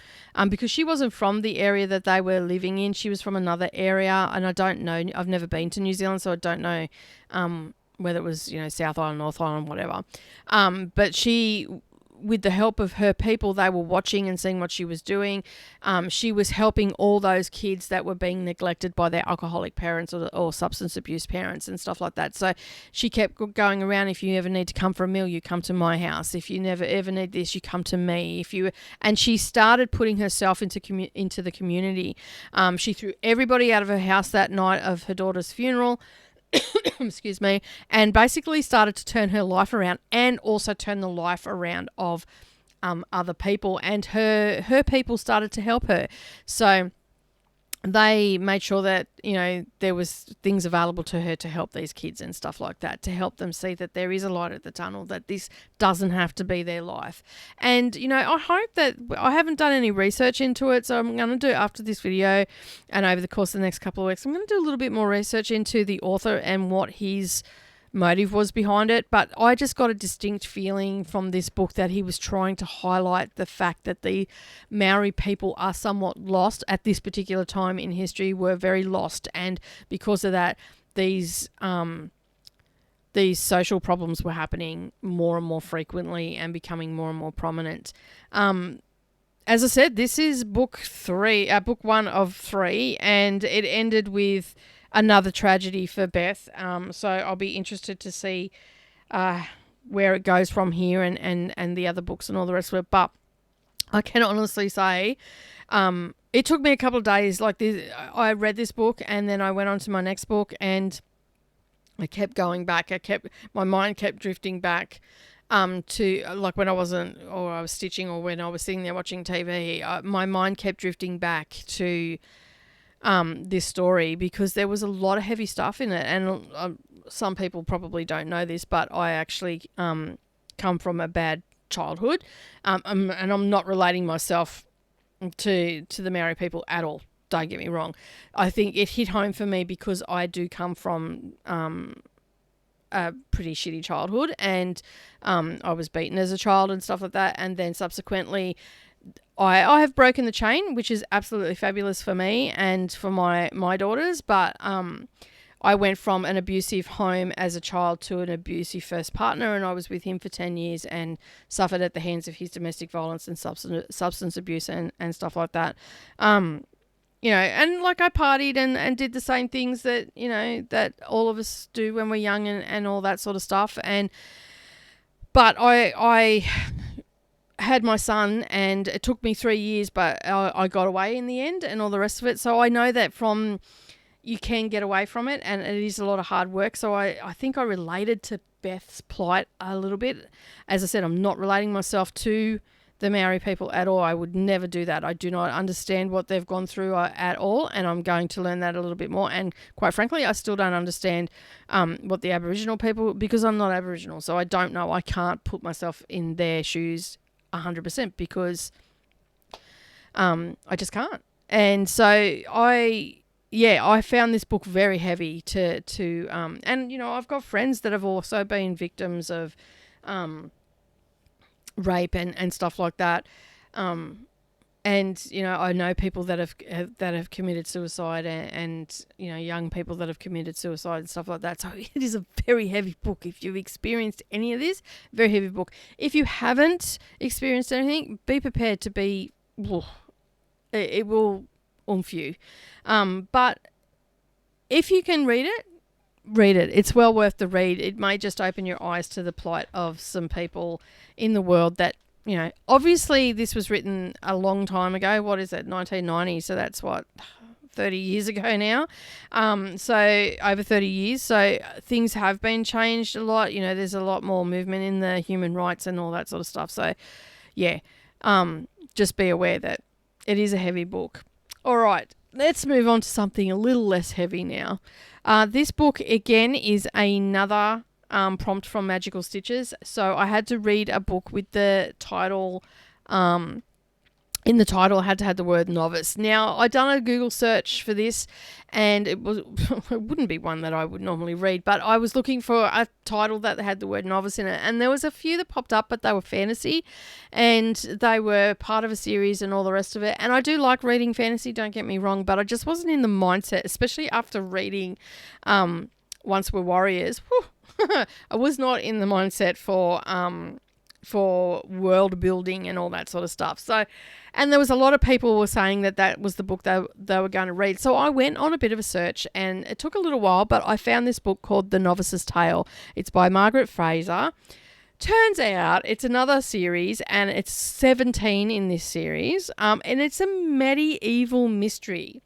because she wasn't from the area that they were living in, she was from another area, and I don't know, I've never been to New Zealand, so I don't know whether it was, South Island, North Island, whatever. But she, with the help of her people, they were watching and seeing what she was doing. She was helping all those kids that were being neglected by their alcoholic parents or substance abuse parents and stuff like that. So she kept going around. If you ever need to come for a meal, you come to my house. If you never ever need this, you come to me. And she started putting herself into the community. She threw everybody out of her house that night of her daughter's funeral. Excuse me, and basically started to turn her life around, and also turn the life around of other people, and her people started to help her. So they made sure that, there was things available to her to help these kids and stuff like that, to help them see that there is a light at the tunnel, that this doesn't have to be their life. And, I hope that I haven't done any research into it, so I'm going to do after this video and over the course of the next couple of weeks, I'm going to do a little bit more research into the author and what his motive was behind it. But I just got a distinct feeling from this book that he was trying to highlight the fact that the Maori people are somewhat lost at this particular time in history, were very lost, and because of that, these social problems were happening more and more frequently and becoming more and more prominent. As I said, this is book one of 3, and it ended with another tragedy for Beth. So I'll be interested to see where it goes from here and the other books and all the rest of it. But I can honestly say it took me a couple of days. Like this, I read this book and then I went on to my next book, and I kept going back. My mind kept drifting back to, like, when I wasn't, or I was stitching, or when I was sitting there watching TV, my mind kept drifting back to this story, because there was a lot of heavy stuff in it. And some people probably don't know this, but I actually come from a bad childhood, and I'm not relating myself to the Maori people at all. Don't get me wrong. I think it hit home for me because I do come from a pretty shitty childhood, and I was beaten as a child and stuff like that. And then subsequently, I have broken the chain, which is absolutely fabulous for me and for my daughters. But I went from an abusive home as a child to an abusive first partner, and I was with him for 10 years and suffered at the hands of his domestic violence and substance abuse and stuff like that. and like I partied and did the same things that, that all of us do when we're young and all that sort of stuff. But I had my son, and it took me 3 years, but I got away in the end and all the rest of it. So I know that you can get away from it, and it is a lot of hard work. So I think I related to Beth's plight a little bit. As I said, I'm not relating myself to the Maori people at all. I would never do that. I do not understand what they've gone through at all, and I'm going to learn that a little bit more. And quite frankly, I still don't understand what the Aboriginal people, because I'm not Aboriginal, so I don't know. I can't put myself in their shoes 100% because I just can't. And so I found this book very heavy to and I've got friends that have also been victims of rape and stuff like that. And I know people that have committed suicide and young people that have committed suicide and stuff like that. So it is a very heavy book. If you've experienced any of this, very heavy book. If you haven't experienced anything, be prepared to be. It will oomph you. But if you can read it. It's well worth the read. It may just open your eyes to the plight of some people in the world that, obviously this was written a long time ago. What is it? 1990. So that's 30 years ago now. So over 30 years. So things have been changed a lot. There's a lot more movement in the human rights and all that sort of stuff. So yeah, just be aware that it is a heavy book. All right. Let's move on to something a little less heavy now. This book, again, is another prompt from Magical Stitches. So I had to read a book with the title, in the title I had to have the word novice. Now, I'd done a Google search for this, and it wouldn't be one that I would normally read, but I was looking for a title that had the word novice in it, and there was a few that popped up, but they were fantasy, and they were part of a series and all the rest of it. And I do like reading fantasy, don't get me wrong, but I just wasn't in the mindset, especially after reading Once We're Warriors. I was not in the mindset for world building and all that sort of stuff. So, and there was a lot of people were saying that was the book they were going to read. So I went on a bit of a search, and it took a little while, but I found this book called The Novice's Tale. It's by Margaret Fraser. Turns out it's another series, and it's 17 in this series, and it's a medieval mystery.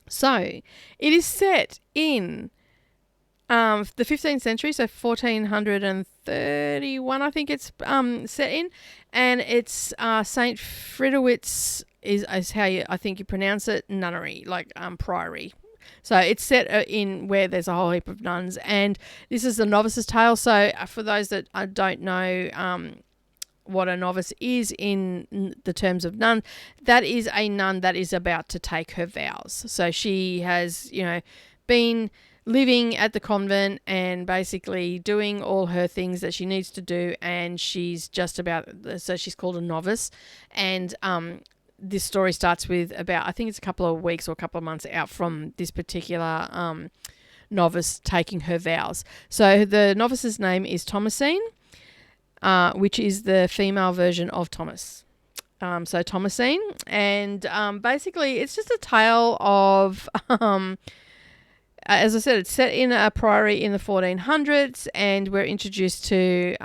So it is set in the 15th century, so 1431, I think it's set in, and it's St. Fridowitz is how I think you pronounce it, nunnery, like priory. So it's set in where there's a whole heap of nuns, and this is the novice's tale. So for those that don't know what a novice is in the terms of nun, that is a nun that is about to take her vows. So she has, been living at the convent and basically doing all her things that she needs to do, and she's just about, so she's called a novice. And this story starts with about, I think it's a couple of weeks or a couple of months out from this particular novice taking her vows. So the novice's name is Thomasine, which is the female version of Thomas. So Thomasine, and basically it's just a tale of as I said, it's set in a priory in the 1400s, and we're introduced to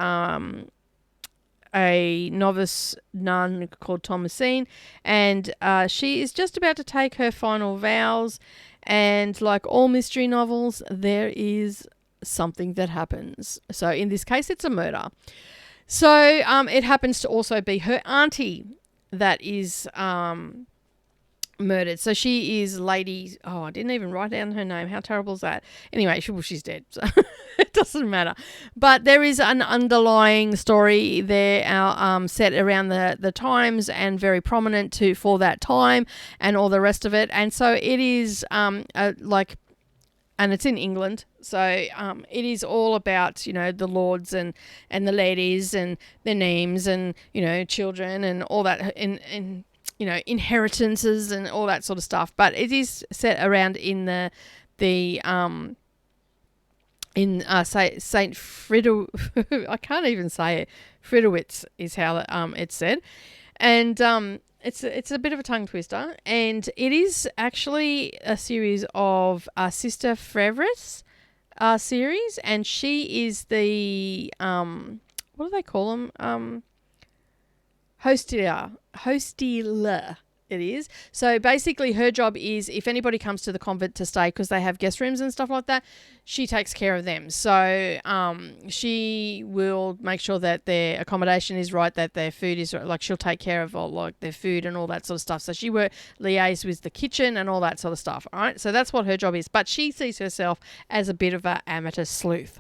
a novice nun called Thomasine, and she is just about to take her final vows, and like all mystery novels, there is something that happens. So in this case, it's a murder. So it happens to also be her auntie that is murdered. So she is Lady, I didn't even write down her name. How terrible is that? Anyway, she's dead, so it doesn't matter. But there is an underlying story there set around the times and very prominent for that time and all the rest of it. And so it is and it's in England. So it is all about, the lords and the ladies and their names and, children and all that and inheritances and all that sort of stuff. But it is set around in Saint Frido. I can't even say it. Fridowitz is how it's said. And it's a bit of a tongue twister, and it is actually a series of Sister Frevris series, and she is the what do they call them? Hostiler. It is. So basically her job is if anybody comes to the convent to stay because they have guest rooms and stuff like that, she takes care of them. So she will make sure that their accommodation is right, that their food is right. Like she'll take care of all like their food and all that sort of stuff. So she liaises with the kitchen and all that sort of stuff. All right. So that's what her job is. But she sees herself as a bit of an amateur sleuth.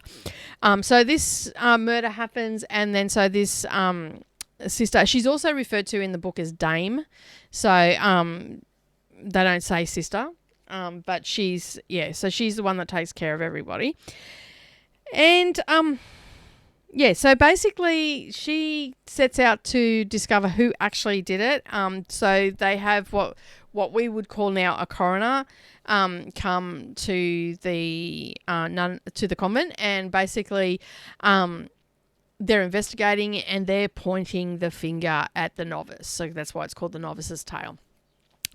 So this murder happens, and then so this sister, she's also referred to in the book as Dame. So they don't say sister, but she's the one that takes care of everybody. And so basically she sets out to discover who actually did it. So they have what we would call now a coroner come to the convent, and basically they're investigating and they're pointing the finger at the novice. So that's why it's called the novice's tale.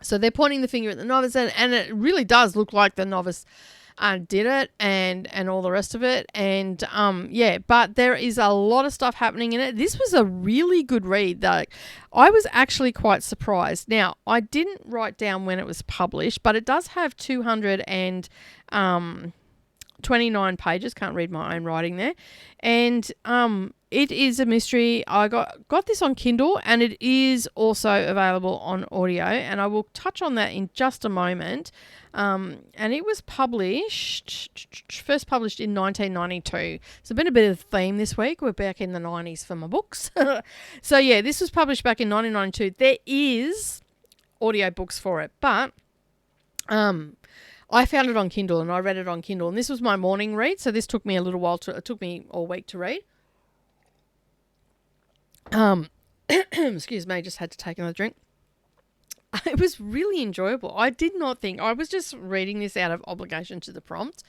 So they're pointing the finger at the novice, and it really does look like the novice did it and all the rest of it. And but there is a lot of stuff happening in it. This was a really good read. Though I was actually quite surprised. Now, I didn't write down when it was published, but it does have 229 pages. Can't read my own writing there. And it is a mystery. I got this on Kindle, and it is also available on audio, and I will touch on that in just a moment. And it was first published in 1992. So been a bit of a theme this week. We're back in the 90s for my books. So yeah, this was published back in 1992. There is audio books for it, but I found it on Kindle and I read it on Kindle, and this was my morning read. So this took me a little while it took me all week to read. Excuse me, just had to take another drink. It was really enjoyable. I did not think, I was just reading this out of obligation to the prompt.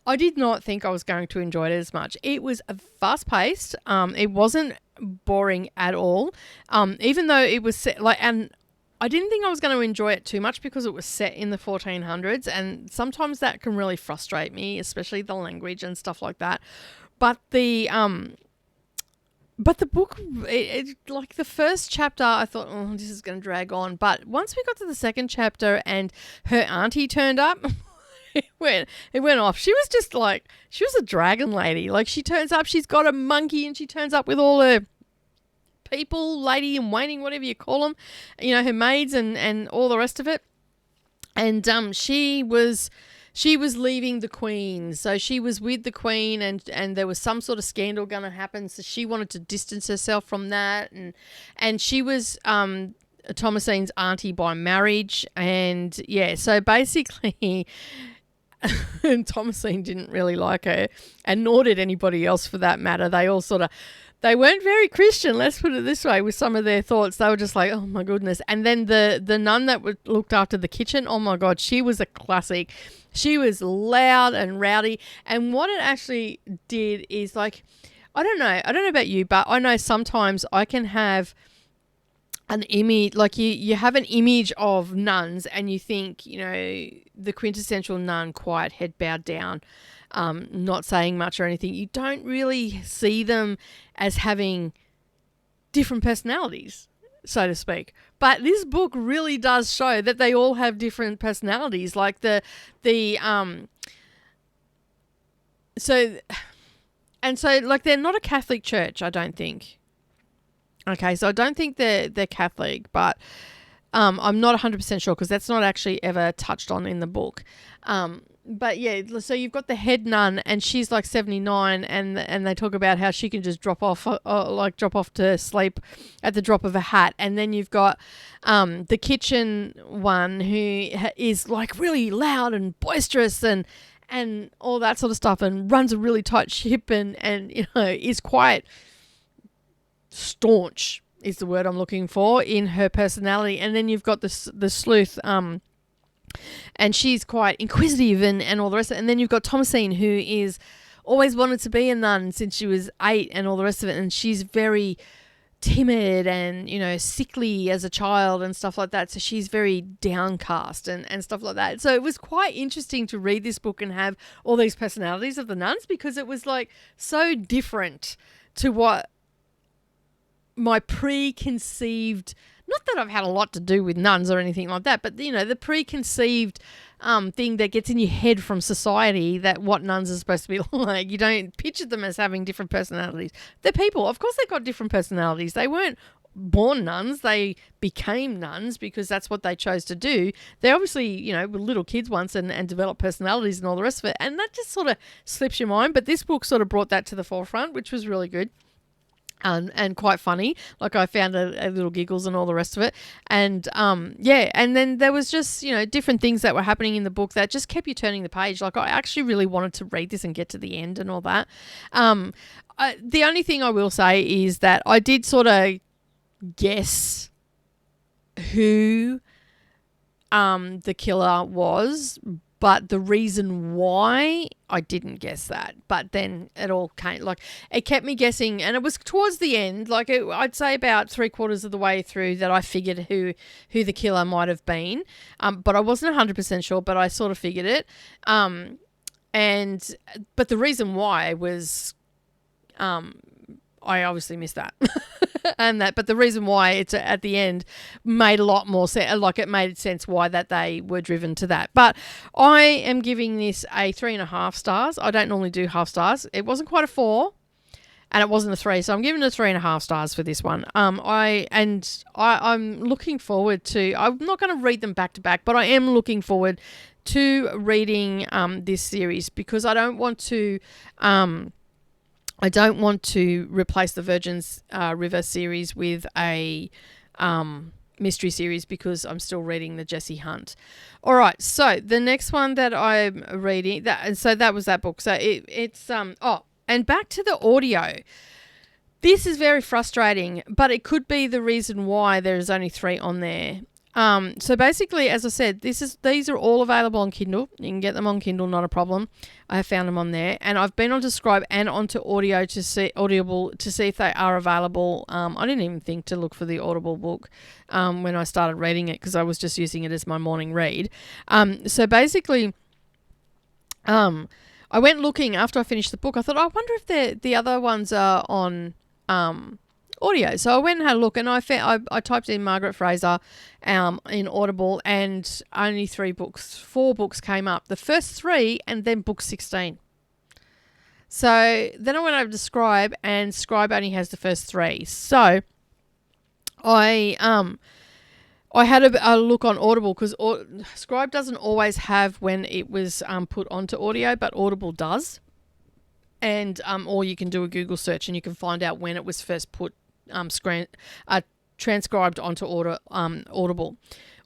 I did not think I was going to enjoy it as much. It was fast paced. It wasn't boring at all. Even though it was set and I didn't think I was going to enjoy it too much because it was set in the 1400s, and sometimes that can really frustrate me, especially the language and stuff like that. But the book, like the first chapter, I thought, oh, this is going to drag on. But once we got to the second chapter and her auntie turned up, it went off. She was just like, she was a dragon lady. Like she turns up, she's got a monkey, and she turns up with all her people, lady in waiting, whatever you call them, her maids and all the rest of it. And she was leaving the Queen. So she was with the Queen, and there was some sort of scandal going to happen. So she wanted to distance herself from that. And she was Thomasin's auntie by marriage. And yeah, so basically Thomasin didn't really like her, and nor did anybody else for that matter. They weren't very Christian, let's put it this way, with some of their thoughts. They were just like, oh my goodness. And then the nun that looked after the kitchen, oh my God, she was a classic. She was loud and rowdy. And what it actually did is, like, I don't know about you, but I know sometimes I can have an image, like you have an image of nuns and you think, the quintessential nun, quiet, head bowed down, not saying much or anything. You don't really see them as having different personalities, so to speak. But this book really does show that they all have different personalities. Like so like they're not a Catholic church, I don't think. Okay, so I don't think they're Catholic, but I'm not 100% sure because that's not actually ever touched on in the book. But yeah, so you've got the head nun, and she's like 79, and they talk about how she can just drop off to sleep at the drop of a hat. And then you've got the kitchen one who is like really loud and boisterous and all that sort of stuff, and runs a really tight ship and is quite staunch is the word I'm looking for in her personality. And then you've got the sleuth, and she's quite inquisitive and all the rest of it. And then you've got Thomasin, who is always wanted to be a nun since she was 8 and all the rest of it. And she's very timid and, you know, sickly as a child and stuff like that. So she's very downcast and stuff like that. So it was quite interesting to read this book and have all these personalities of the nuns, because it was like so different to what my preconceived, not that I've had a lot to do with nuns or anything like that, but, you know, the preconceived thing that gets in your head from society, that what nuns are supposed to be like. You don't picture them as having different personalities. They're people. Of course they've got different personalities. They weren't born nuns. They became nuns because that's what they chose to do. They obviously, you know, were little kids once and developed personalities and all the rest of it. And that just sort of slips your mind. But this book sort of brought that to the forefront, which was really good. And quite funny. Like, I found a little giggles and all the rest of it. And and then there was just, you know, different things that were happening in the book that just kept you turning the page. Like, I actually really wanted to read this and get to the end and all that. The only thing I will say is that I did sort of guess who the killer was, but the reason why, I didn't guess that. But then it all came, like, it kept me guessing, and it was towards the end, like I'd say about 3/4 of the way through, that I figured who the killer might have been. But I wasn't 100% sure, but I sort of figured it. But the reason why was, I obviously missed that. But the reason why it's at the end made a lot more sense. Like, it made sense why that they were driven to that. But I am giving this a 3.5 stars. I don't normally do half stars. It wasn't quite a 4, and it wasn't a 3, so I'm giving it 3.5 stars for this one. I'm looking forward to. I'm not going to read them back to back, but I am looking forward to reading this series, because I don't want to. I don't want to replace the Virgin's River series with a mystery series, because I'm still reading the Jessie Hunt. All right, so the next one that I'm reading, that was that book. So it's and back to the audio. This is very frustrating, but it could be the reason why there is only 3 on there. So basically, as I said, these are all available on Kindle. You can get them on Kindle, not a problem. I have found them on there, and I've been onto Scribe and onto Audible to see if they are available. I didn't even think to look for the Audible book when I started reading it, because I was just using it as my morning read. So basically, I went looking after I finished the book. I thought, I wonder if the other ones are on audio. So I went and had a look, and I typed in Margaret Fraser in Audible, and only 4 books came up. The first 3, and then book 16. So then I went over to Scribe, and Scribe only has the first 3. So I had a look on Audible, because Scribe doesn't always have when it was put onto audio, but Audible does. And or you can do a Google search and you can find out when it was first put transcribed onto Audible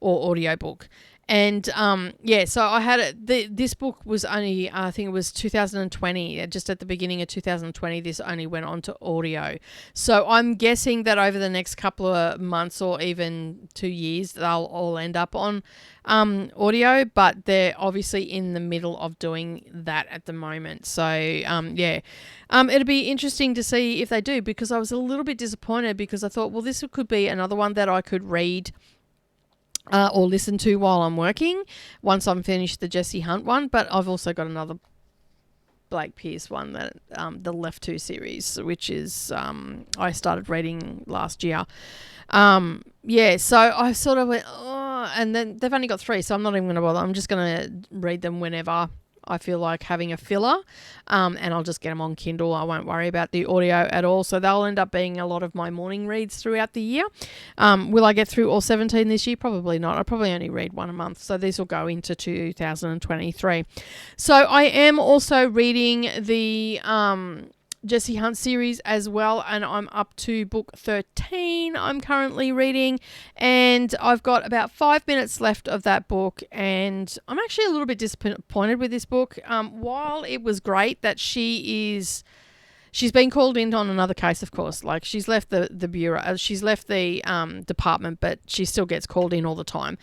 or audiobook. And so I had it. This book was only, I think it was 2020, just at the beginning of 2020, this only went on to audio. So I'm guessing that over the next couple of months or even 2 years, they'll all end up on audio, but they're obviously in the middle of doing that at the moment. So it'll be interesting to see if they do, because I was a little bit disappointed, because I thought, well, this could be another one that I could read or listen to while I'm working once I'm finished the Jessie Hunt one. But I've also got another Blake Pierce one, that the Left 2 series, which is I started reading last year. So I sort of went, and then they've only got 3, so I'm not even going to bother. I'm just going to read them whenever I feel like having a filler, and I'll just get them on Kindle. I won't worry about the audio at all. So they'll end up being a lot of my morning reads throughout the year. Will I get through all 17 this year? Probably not. I probably only read 1 a month. So these will go into 2023. So I am also reading the Jessie Hunt series as well, and I'm up to book 13 I'm currently reading, and I've got about 5 minutes left of that book, and I'm actually a little bit disappointed with this book. While it was great that she's been called in on another case, of course, like she's left the bureau, she's left the department, but she still gets called in all the time.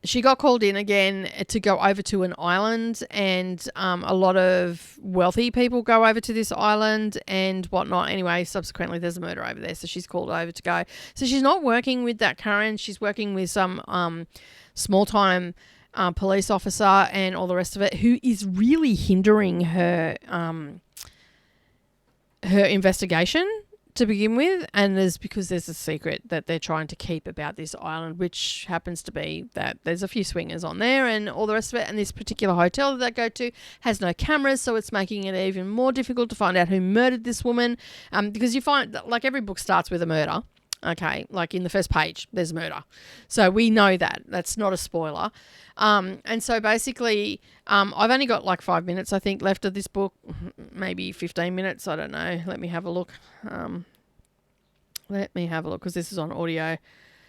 she got called in again to go over to an island, and a lot of wealthy people go over to this island and whatnot. Anyway, subsequently there's a murder over there, so she's called over to go. So she's not working with that Karen. She's working with some small-time police officer and all the rest of it, who is really hindering her her investigation to begin with, and because there's a secret that they're trying to keep about this island, which happens to be that there's a few swingers on there and all the rest of it, and this particular hotel that they go to has no cameras, so it's making it even more difficult to find out who murdered this woman, because you find that, like, every book starts with a murder. Okay, like in the first page, there's murder. So we know that. That's not a spoiler. And so basically, I've only got like 5 minutes, I think, left of this book. Maybe 15 minutes. I don't know. Let me have a look. Because this is on audio.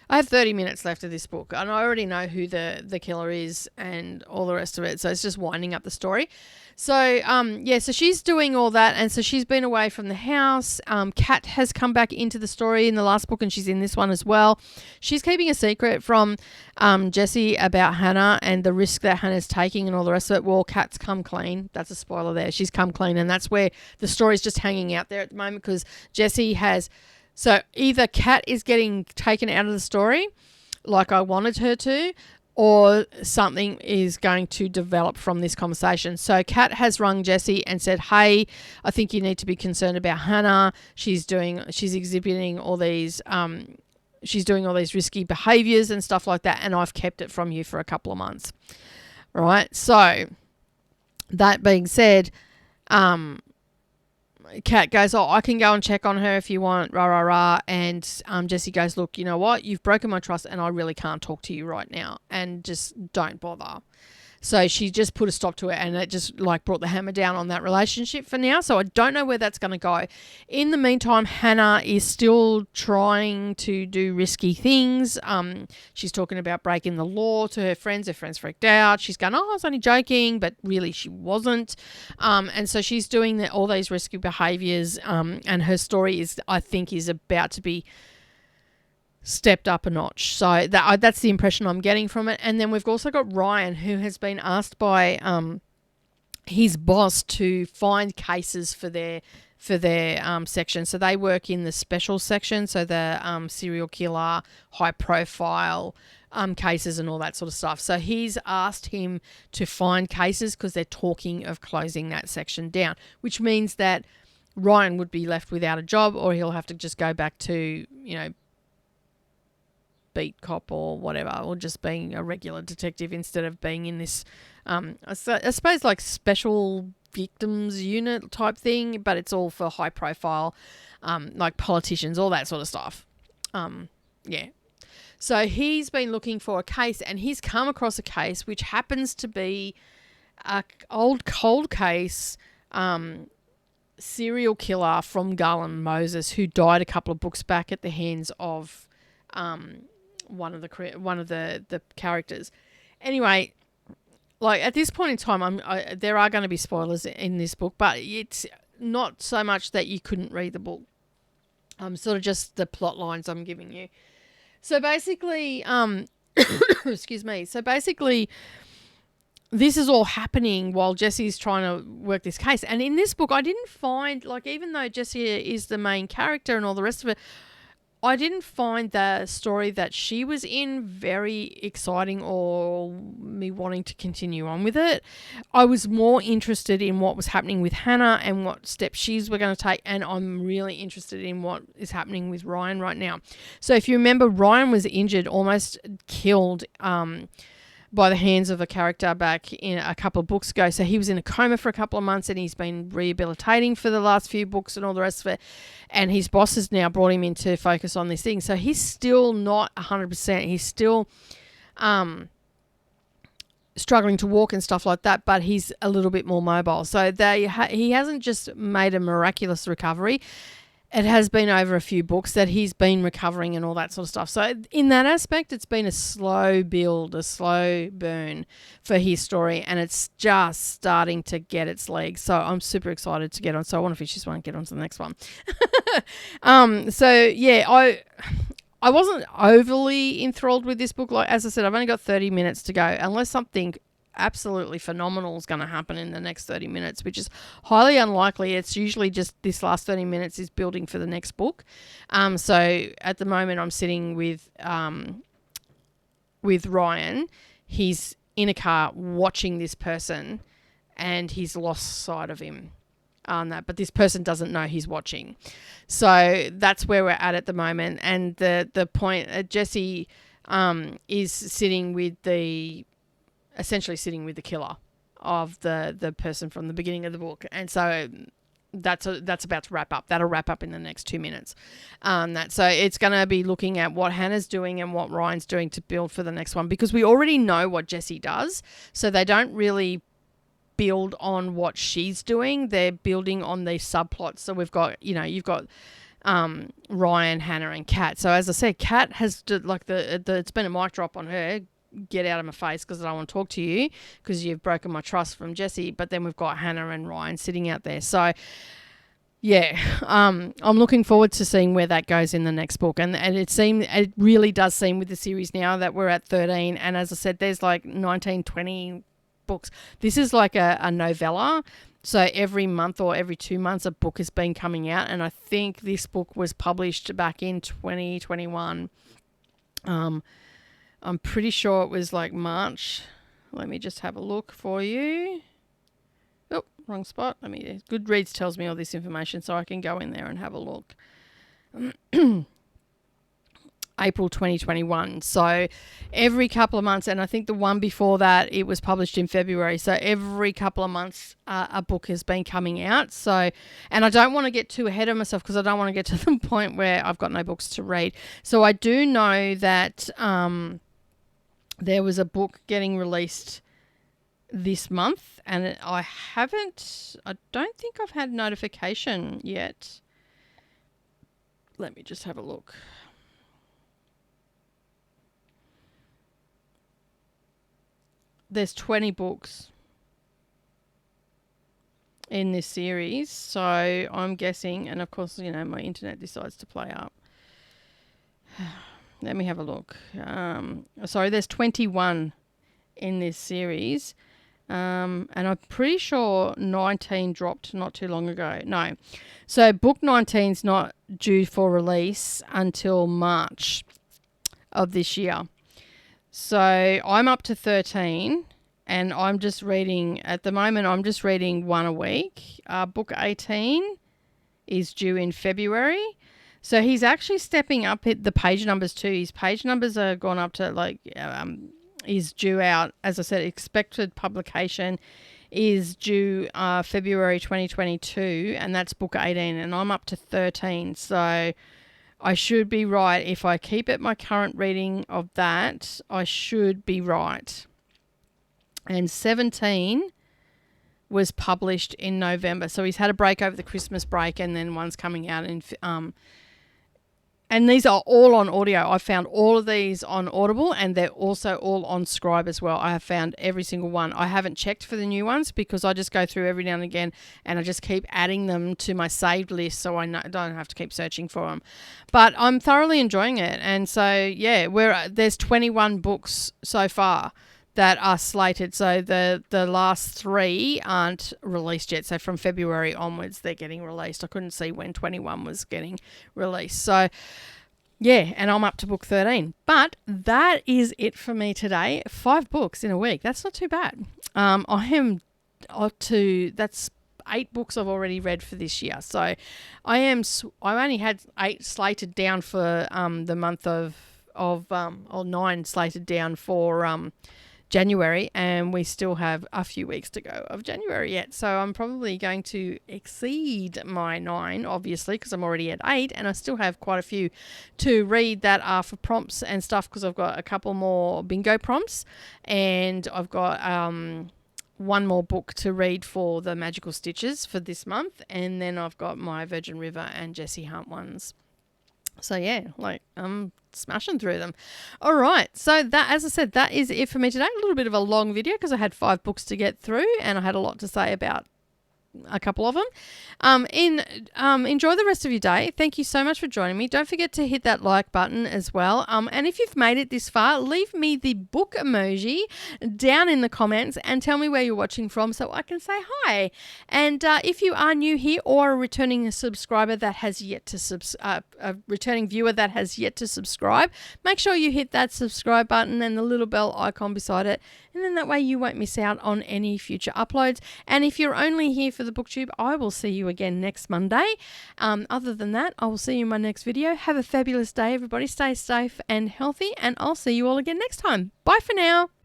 I have 30 minutes left of this book, and I already know who the killer is and all the rest of it. So it's just winding up the story. So, so she's doing all that, and so she's been away from the house. Kat has come back into the story in the last book, and she's in this one as well. She's keeping a secret from Jessie about Hannah and the risk that Hannah's taking and all the rest of it. Well, Kat's come clean. That's a spoiler there. She's come clean, and that's where the story's just hanging out there at the moment, because Jessie has... So either Kat is getting taken out of the story, like I wanted her to, or something is going to develop from this conversation. So Kat has rung Jessie and said, hey, I think you need to be concerned about Hannah. She's exhibiting all these, she's doing all these risky behaviours and stuff like that, and I've kept it from you for a couple of months. Right? So that being said, Kat goes, I can go and check on her if you want, rah, rah, rah. And Jessie goes, look, you know what? You've broken my trust and I really can't talk to you right now, and just don't bother. So she just put a stop to it, and it just like brought the hammer down on that relationship for now. So I don't know where that's going to go. In the meantime, Hannah is still trying to do risky things. She's talking about breaking the law to her friends. Her friends freaked out. She's going, I was only joking, but really she wasn't. And so she's doing all these risky behaviours, and her story I think is about to be stepped up a notch. So that's the impression I'm getting from it. And then we've also got Ryan, who has been asked by his boss to find cases for their section. So they work in the special section, so the serial killer, high profile cases and all that sort of stuff. So he's asked him to find cases because they're talking of closing that section down, which means that Ryan would be left without a job, or he'll have to just go back to, beat cop or whatever, or just being a regular detective instead of being in this, I suppose, like special victims unit type thing, but it's all for high profile, like politicians, all that sort of stuff. So he's been looking for a case, and he's come across a case which happens to be a old cold case, serial killer from Garland Moses, who died a couple of books back at the hands of one of the characters. Anyway, like at this point in time, there are going to be spoilers in this book, but it's not so much that you couldn't read the book. Sort of just the plot lines I'm giving you. So basically, excuse me. So basically, this is all happening while Jessie's trying to work this case. And in this book, I didn't find, like, even though Jessie is the main character and all the rest of it, I didn't find the story that she was in very exciting or me wanting to continue on with it. I was more interested in what was happening with Hannah and what steps she's were going to take, and I'm really interested in what is happening with Ryan right now. So if you remember, Ryan was injured, almost killed by the hands of a character back in a couple of books ago. So he was in a coma for a couple of months, and he's been rehabilitating for the last few books and all the rest of it. And his boss has now brought him in to focus on this thing. So he's still not 100%. He's still struggling to walk and stuff like that, but he's a little bit more mobile. So he hasn't just made a miraculous recovery. It has been over a few books that he's been recovering and all that sort of stuff. So in that aspect, it's been a slow build, a slow burn for his story, and it's just starting to get its legs. So I'm super excited to get on. So I want to finish this one and get on to the next one. I I wasn't overly enthralled with this book. Like, as I said, I've only got 30 minutes to go, unless something absolutely phenomenal is going to happen in the next 30 minutes, which is highly unlikely. It's usually just this last 30 minutes is building for the next book. So at the moment I'm sitting with Ryan. He's in a car watching this person and he's lost sight of him on that, but this person doesn't know he's watching. So that's where we're at the moment. And the point, Jessie is sitting with essentially sitting with the killer of the person from the beginning of the book. And so that's about to wrap up. That'll wrap up in the next 2 minutes. So it's going to be looking at what Hannah's doing and what Ryan's doing to build for the next one, because we already know what Jessie does. So they don't really build on what she's doing. They're building on these subplots. So we've got, you've got Ryan, Hannah, and Kat. So as I said, Kat has it's been a mic drop on her. Get out of my face because I don't want to talk to you because you've broken my trust from Jessie. But then we've got Hannah and Ryan sitting out there. So yeah, I'm looking forward to seeing where that goes in the next book. And it really does seem with the series now that we're at 13. And as I said, there's like 19, 20 books. This is like a novella. So every month or every 2 months a book has been coming out. And I think this book was published back in 2021. I'm pretty sure it was like March. Let me just have a look for you. Oh, wrong spot. Goodreads tells me all this information so I can go in there and have a look. April 2021. So every couple of months, and I think the one before that, it was published in February. So every couple of months, a book has been coming out. So, and I don't want to get too ahead of myself because I don't want to get to the point where I've got no books to read. So I do know that there was a book getting released this month, and I don't think I've had notification yet. Let me just have a look. There's 20 books in this series, so I'm guessing, and of course, my internet decides to play up. Let me have a look. Sorry, there's 21 in this series. And I'm pretty sure 19 dropped not too long ago. No. So book 19's not due for release until March of this year. So I'm up to 13 and I'm just reading, at the moment, I'm just reading one a week. Book 18 is due in February. So he's actually stepping up the page numbers too. His page numbers are gone up to is due out. As I said, expected publication is due February 2022, and that's book 18, and I'm up to 13. So I should be right. If I keep at my current reading of that, I should be right. And 17 was published in November. So he's had a break over the Christmas break, and then one's coming out in and these are all on audio. I found all of these on Audible, and they're also all on Scribe as well. I have found every single one. I haven't checked for the new ones because I just go through every now and again and I just keep adding them to my saved list so I don't have to keep searching for them. But I'm thoroughly enjoying it. And so, yeah, there's 21 books so far that are slated. So the last 3 aren't released yet. So from February onwards, they're getting released. I couldn't see when 21 was getting released. So yeah, and I'm up to book 13. But that is it for me today. 5 books in a week. That's not too bad. I am up to, that's 8 books I've already read for this year. So I only had 8 slated down for the month or 9 slated down for January, and we still have a few weeks to go of January yet. So I'm probably going to exceed my 9, obviously, because I'm already at 8, and I still have quite a few to read that are for prompts and stuff, because I've got a couple more bingo prompts, and I've got one more book to read for the Magical Stitches for this month, and then I've got my Virgin River and Jessie Hunt ones. So yeah, I'm smashing through them. All right, so that, as I said, that is it for me today. A little bit of a long video because I had 5 books to get through and I had a lot to say about a couple of them. Enjoy the rest of your day. Thank you so much for joining me. Don't forget to hit that like button as well. And if you've made it this far, leave me the book emoji down in the comments and tell me where you're watching from so I can say hi. And if you are new here or a returning subscriber that has yet to a returning viewer that has yet to subscribe, make sure you hit that subscribe button and the little bell icon beside it, and then that way you won't miss out on any future uploads. And if you're only here for the BookTube, I will see you again next Monday. Other than that, I will see you in my next video. Have a fabulous day, everybody. Stay safe and healthy, and I'll see you all again next time. Bye for now.